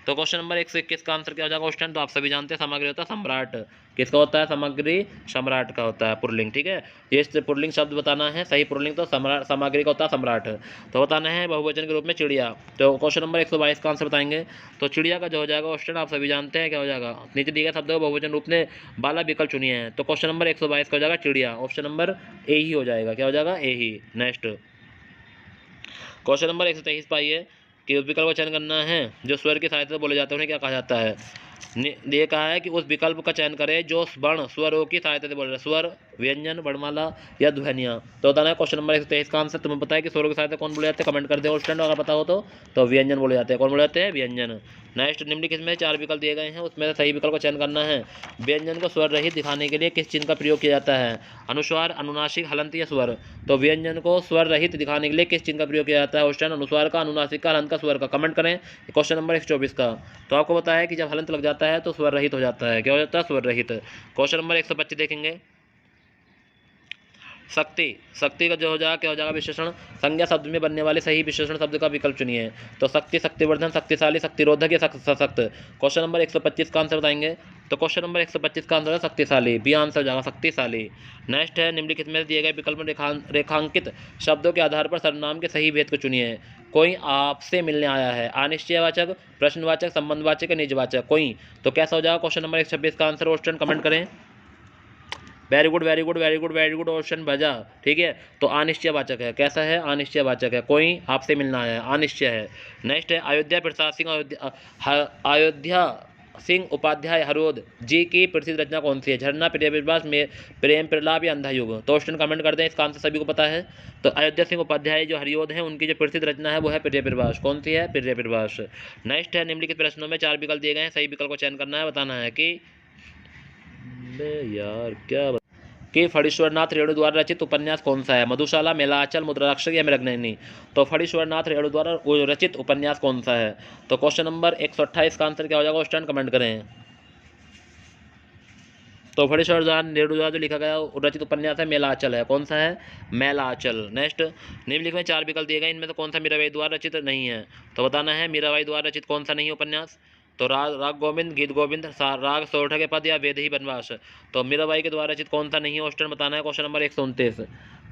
तो क्वेश्चन नंबर 121 का आंसर क्या हो जाएगा क्वेश्चन? तो आप सभी जानते हैं सामग्री होता है सम्राट। किसका होता है? सामग्री सम्राट का होता है पुल्लिंग। ठीक है ये पुल्लिंग शब्द बताना है सही पुल्लिंग। तो सामग्री का होता है सम्राट। तो बताना है बहुवचन के रूप में चिड़िया। तो क्वेश्चन नंबर 122 का आंसर बताएंगे। तो चिड़िया का जो हो जाएगा क्वेश्चन आप सभी जानते हैं क्या हो जाएगा? नीचे दिए गए शब्द को बहुवचन रूप में वाला विकल्प चुनिए हैं। तो क्वेश्चन नंबर 122 का हो जाएगा चिड़िया। ऑप्शन नंबर ए ही हो जाएगा। क्या हो जाएगा? ए ही। नेक्स्ट क्वेश्चन नंबर 123 पाइए कि उस विकल्प का चयन करना है जो स्वर की सहायता से बोले जाते हैं उन्हें क्या कहा जाता है? ये कहा है कि उस विकल्प का चयन करें जो वर्ण स्वरों की सहायता से बोल रहे हैं, स्वर, व्यंजन, वर्णमाला या ध्वनियाँ। तो बताना है क्वेश्चन नंबर 123 का आंसर। तुम्हें पता है कि स्वरों की सहायता कौन बोले जाते हैं? कमेंट कर दे स्टूडेंट अगर पता हो तो व्यंजन बोले जाते हैं। कौन बोले जाते हैं? व्यंजन। नेक्स्ट निम्नलिखित में 4 विकल्प दिए गए हैं उसमें से सही विकल्प का चयन करना है। व्यंजन को स्वर रहित दिखाने के लिए किस चिन्ह का प्रयोग किया जाता है? अनुस्वार, अनुनासिक, हलंत या स्वर। तो व्यंजन को स्वर रहित दिखाने के लिए किस चिन्ह का प्रयोग किया जाता है? क्वेश्चन अनुस्वार का, अनुनासिक का, हलंत का, स्वर का। कमेंट करें क्वेश्चन नंबर 124 का। तो आपको पता है कि जब हलंत लग जाता है तो स्वर रहित हो जाता है। क्या हो जाता है? स्वर रहित। क्वेश्चन नंबर 125 देखेंगे। शक्ति, शक्ति का जो हो जाएगा क्या हो जाएगा? विशेषण। संज्ञा शब्द में बनने वाले सही विशेषण शब्द का विकल्प चुनिए। तो शक्ति, शक्तिवर्धन, शक्तिशाली, शक्तिरोधक या सशक्त। क्वेश्चन नंबर 125 का आंसर बताएंगे। तो क्वेश्चन नंबर 125 का आंसर है शक्तिशाली। बी आंसर हो जाएगा शक्तिशाली। नेक्स्ट है निम्नलिखित में दिए गए विकल्प में रेखांकित शब्दों के आधार पर सर्वनाम के सही भेद को चुनिए। कोई आपसे मिलने आया है, अनिश्चयवाचक, प्रश्नवाचक, संबंधवाचक या निजवाचक। कोई तो कैसा हो जाएगा? क्वेश्चन नंबर 126 का आंसर क्वेश्चन कमेंट करें। Very good very good very good very good option भजा। ठीक है तो अनिश्चयवाचक है। कैसा है? अनिश्चयवाचक है। कोई आपसे मिलना है, अनिश्चय है। नेक्स्ट है अयोध्या प्रसाद सिंह अयोध्या सिंह उपाध्याय हरोद जी की प्रसिद्ध रचना कौन सी है? झरना, प्रियप्रभास में प्रेम प्रलाप या अंधा युग। तो ऑप्शन कमेंट कर दें, इसका आंसर सभी को पता है। तो अयोध्या सिंह उपाध्याय जो हरियोध है उनकी जो प्रसिद्ध रचना है वो है प्रियप्रभास। कौन सी है? प्रियप्रभास। नेक्स्ट है निम्नलिखित प्रश्नों में 4 विकल्प दिए गए हैं, सही विकल्प को चयन करना है, बताना है कि यार क्या कि फणीश्वरनाथ रेणु द्वारा रचित उपन्यास कौन सा है? मधुशाला, मेलाचल, मुद्राक्षर या मृगनयनी? तो फणीश्वरनाथ रेणु द्वारा रचित उपन्यास कौन सा है? तो क्वेश्चन नंबर 128 का आंसर क्या हो जाएगा? स्टूडेंट कमेंट करें। तो फणीश्वरनाथ रेणु द्वारा जो लिखा गया रचित उपन्यास है मेलाचल है। कौन सा है? मेलाचल। नेक्स्ट, निम्नलिखित में 4 विकल्प दिए गए, इनमें से कौन सा मीराबाई द्वारा रचित नहीं है? तो बताना है मीराबाई द्वारा रचित कौन सा नहीं है उपन्यास? तो राग गोविंद, गीत गोविंद, राग सोरठा के पद या वेद ही बनवास? तो मीराबाई के द्वारा रचित कौन सा नहीं है क्वेश्चन बताना है। Question number 129।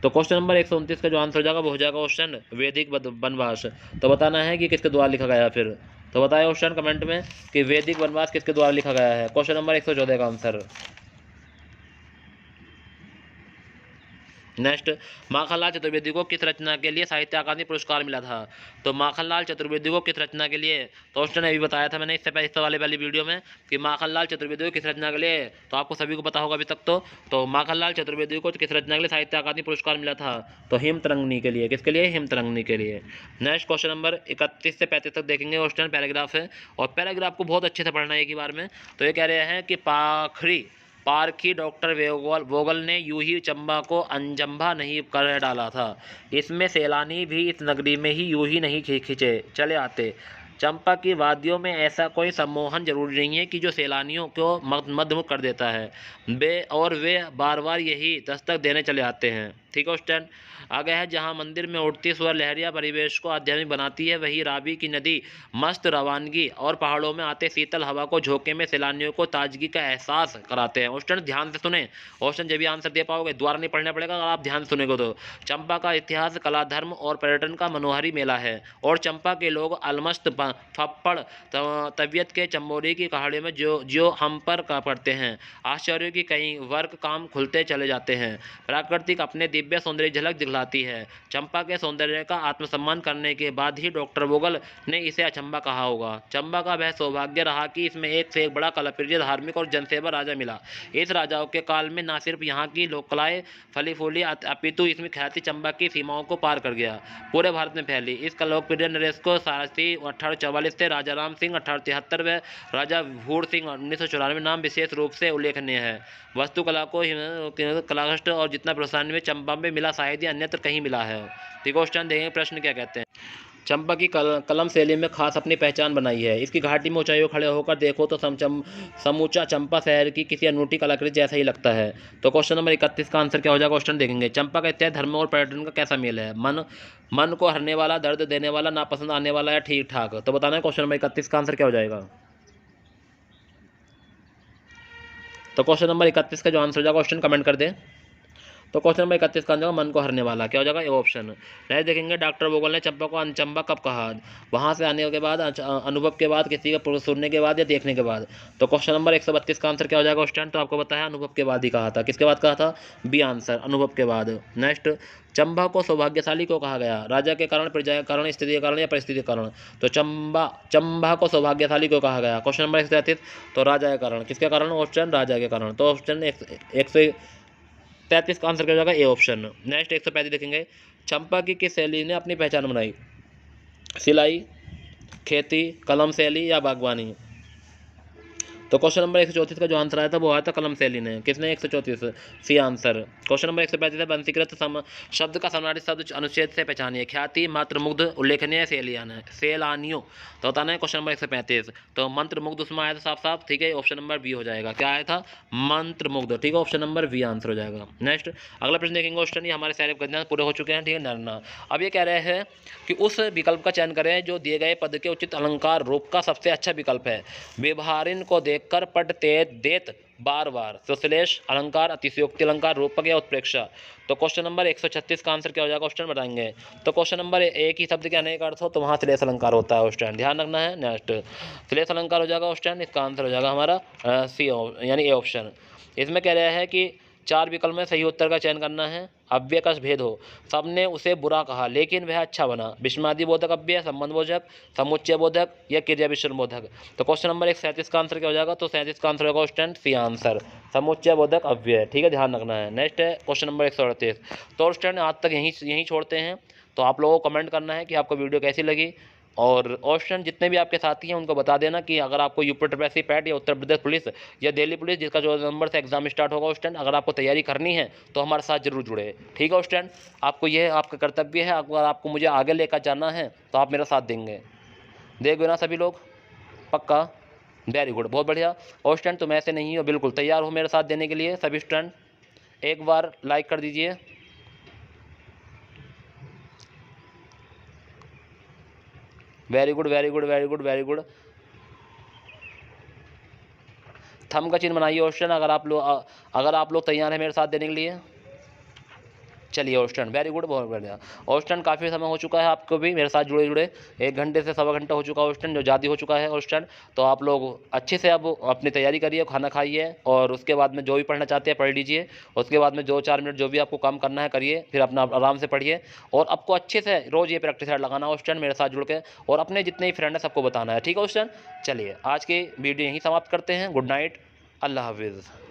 तो क्वेश्चन नंबर 129 का जो आंसर हो जाएगा वो हो जाएगा क्वेश्चन वैदिक वनवास। तो बताना है कि किसके द्वारा लिखा गया फिर। तो बताया क्वेश्चन कमेंट में कि वैदिक वनवास किसके द्वारा लिखा गया है। क्वेश्चन नंबर 114 का आंसर। नेक्स्ट, माखनलाल चतुर्वेदी को किस रचना के लिए साहित्य अकादमी पुरस्कार मिला था? तो माखनलाल चतुर्वेदी को किस रचना के लिए? तो क्वेश्चन अभी बताया था मैंने इससे वाली वीडियो में कि माखनलाल चतुर्वेदी को किस रचना के लिए, तो आपको सभी को पता होगा अभी तक। तो माखनलाल चतुर्वेदी को किस रचना के लिए साहित्य अकादमी पुरस्कार मिला था? तो हिमतरंगिणी के लिए। किसके लिए? हिमतरंगिणी के लिए। नेक्स्ट, क्वेश्चन नंबर 31 से 35 तक देखेंगे। क्वेश्चन पैराग्राफ है और पैराग्राफ को बहुत अच्छे से पढ़ना है एक ही बार में। तो ये कह रहे हैं कि पारखी डॉक्टर वोगल ने यूं ही चंबा को अनजंबा नहीं कर डाला था। इसमें सैलानी भी इस नगरी में ही यूं ही नहीं खिंचे चले आते। चंपा की वादियों में ऐसा कोई सम्मोहन जरूरी नहीं है कि जो सैलानियों को मदमुख कर देता है। वे बार बार यही दस्तक देने चले आते हैं। ठीक है स्टूडेंट। आगे है, जहाँ मंदिर में उठती स्वर लहरिया परिवेश को आध्यात्मिक बनाती है, वही रावी की नदी मस्त रवानगी और पहाड़ों में आते शीतल हवा को झोंके में सैलानियों को ताजगी का एहसास कराते हैं। क्वेश्चन ध्यान से सुने, क्वेश्चन जब भी आंसर दे पाओगे, द्वारा नहीं पढ़ना पड़ेगा अगर आप ध्यान से सुनेगे तो। चंपा का इतिहास कला, धर्म और पर्यटन का मनोहारी मेला है और चंपा के लोग अलमस्त फप्पड़ तबियत के चंबोरी की कहाड़ियों में जो हम पर पड़ते हैं। आश्चर्य की कई वर्ग काम खुलते चले जाते हैं। प्राकृतिक अपने दिव्य सौंदर्य झलक दिखलाती है। चंपा के सौंदर्य का आत्मसम्मान करने के बाद ही डॉक्टर वोगल ने इसे अचंबा कहा होगा। चंबा का वह सौभाग्य रहा कि इसमें एक से एक बड़ा कलाप्रिय, धार्मिक और जनसेवा राजा मिला। इस राजाओं के काल में न सिर्फ यहाँ की लोककलाएं फली फूली अपितु इसमें ख्याति चंबा की सीमाओं को पार कर गया, पूरे भारत में फैली। इस लोकप्रिय नरेश को सारथी 1844 से, राजा राम सिंह 1873 व राजा भूर सिंह 1994 नाम विशेष रूप से उल्लेखनीय है। वास्तुकला को कलाकष्ट और जितना प्रोत्साहन में चंपा में मिला शायद ही अन्यत्र कहीं मिला है। ठीक है क्वेश्चन देखेंगे प्रश्न क्या कहते हैं। चंपा की कलम शैली में खास अपनी पहचान बनाई है। इसकी घाटी में ऊंचाइयों खड़े होकर देखो तो समूचा चंपा शहर की किसी अनूठी कलाकृति जैसा ही लगता है। तो क्वेश्चन नंबर 31 का आंसर क्या हो जाएगा क्वेश्चन देखेंगे। चंपा का इत्यादि धर्म और पर्यटन का कैसा मेल है? मन को हरने वाला, दर्द देने वाला, नापसंद आने वाला या ठीक ठाक? तो बताना है क्वेश्चन नंबर 31 का आंसर क्या हो जाएगा। तो क्वेश्चन नंबर 31 का जो आंसर हो जाएगा क्वेश्चन कमेंट कर दे। तो क्वेश्चन नंबर 31 का आंसर मन को हरने वाला क्या हो जाएगा? ये ऑप्शन। नेक्स्ट देखेंगे, डॉक्टर वोगल ने चंपा को अनचंबा कब कहा? वहां से आने के बाद, अनुभव के बाद, किसी का सुनने के बाद या देखने के बाद? तो क्वेश्चन नंबर 132 का आंसर क्या हो जाएगा क्वेश्चन? तो आपको बताया अनुभव के बाद ही कहा था। किसके बाद कहा था? बी आंसर, अनुभव के बाद। नेक्स्ट, चंबा को सौभाग्यशाली क्यों कहा गया? राजा के कारण, प्रजा के कारण, स्थिति के कारण या परिस्थिति के कारण? तो चंबा को सौभाग्यशाली क्यों कहा गया? Question number 133। तो राजा के कारण। किसके कारण? ऑप्शन राजा के कारण। तो ऑप्शन 133 का आंसर क्या हो जाएगा? A option. नेक्स्ट 135 देखेंगे, चंपा की किस शैली ने अपनी पहचान बनाई? सिलाई, खेती, कलम शैली या बागवानी? तो क्वेश्चन नंबर 134 का जो आंसर आया था वो आया था कलम शैली ने। किसने? 134, सी आंसर। क्वेश्चन नंबर 135 है, वंशीकृत शब्द का समानार्थी शब्द अनुच्छेद से पहचानिए। ख्याति, मात्र मुग्ध, उल्लेखनीय, सैलानियों। तो बताना है क्वेश्चन नंबर 135। तो मंत्र मुग्ध उसमें आया था साफ साफ। ठीक है, ऑप्शन नंबर बी हो जाएगा। क्या आया था? मंत्र मुग्ध। ठीक है, ऑप्शन नंबर बी आंसर हो जाएगा। नेक्स्ट अगला प्रश्न देखेंगे क्वेश्चन, ये हमारे सारे गद्यांश पूरे हो चुके हैं। ठीक है नरना। अब ये कह रहे हैं कि उस विकल्प का चयन करें जो दिए गए पद के उचित अलंकार रूप का सबसे अच्छा विकल्प है। व्यवहारिन को देखकर पट देत बार बार, सुश्लेष अलंकार, अतिशयोक्ति अलंकार, रूपक या उत्प्रेक्षा? तो क्वेश्चन नंबर 136 का आंसर क्या हो जाएगा क्वेश्चन बताएंगे। तो क्वेश्चन नंबर एक ही शब्द के अनेक अर्थ हो तो वहाँ श्लेष अलंकार होता है क्वेश्चन, ध्यान रखना है। नेक्स्ट श्लेष अलंकार हो जाएगा क्वेश्चन, इसका आंसर हो जाएगा हमारा सी यानी ए ऑप्शन। इसमें कह रहा है कि 4 विकल्प में सही उत्तर का चयन करना है। अव्यय का भेद हो, सबने उसे बुरा कहा लेकिन वह अच्छा बना। विस्मयादि बोधक अव्यय, संबंध बोधक, समुच्चय बोधक या क्रिया विशेषण बोधक? तो क्वेश्चन नंबर 137 का आंसर क्या हो जाएगा? तो 37 का आंसर होगा क्वेश्चन सी आंसर, समुच्चय बोधक अव्यय। ठीक है, ध्यान रखना है। नेक्स्ट है क्वेश्चन नंबर 138। तो स्टूडेंट आज तक यहीं छोड़ते हैं। तो आप लोगों को कमेंट करना है कि आपको वीडियो कैसी लगी। और ऑप्शन जितने भी आपके साथी हैं उनको बता देना कि अगर आपको यूपी ट्रिपल पैट या उत्तर प्रदेश पुलिस या दिल्ली पुलिस जिसका 14 नंबर से एग्जाम स्टार्ट होगा उस टाइम अगर आपको तैयारी करनी है तो हमारे साथ जरूर जुड़े। ठीक है उस टाइम आपको यह आपका कर्तव्य है, अगर आपको मुझे आगे लेकर जाना है तो आप मेरा साथ देंगे। देखो ना सभी लोग, पक्का, वेरी गुड, बहुत बढ़िया। और स्टूडेंट तुम ऐसे नहीं हो, बिल्कुल तैयार हो मेरे साथ देने के लिए सभी स्टूडेंट, एक बार लाइक कर दीजिए। Very good very good very good very good. Thumb का चिन्ह बनाइए ऑप्शन अगर आप लोग तैयार हैं मेरे साथ देने के लिए। चलिए ऑस्टन, वेरी गुड, बहुत बढ़िया। ऑस्टन काफ़ी समय हो चुका है आपको भी मेरे साथ जुड़े 1 घंटे से सवा घंटा हो चुका है ऑस्टन, जो ज़्यादा हो चुका है ऑस्टन। तो आप लोग अच्छे से अब अपनी तैयारी करिए, खाना खाइए और उसके बाद में जो भी पढ़ना चाहते हैं पढ़ लीजिए। उसके बाद में 2-4 मिनट जो भी आपको काम करना है करिए, फिर अपना आराम से पढ़िए। और आपको अच्छे से रोज़ ये प्रैक्टिस लगाना ऑस्टन मेरे साथ जुड़ के, और अपने जितने भी फ्रेंड हैं सबको बताना है। ठीक है ऑस्टन, चलिए आज की वीडियो यहीं समाप्त करते हैं। गुड नाइट, अल्लाह हाफिज़।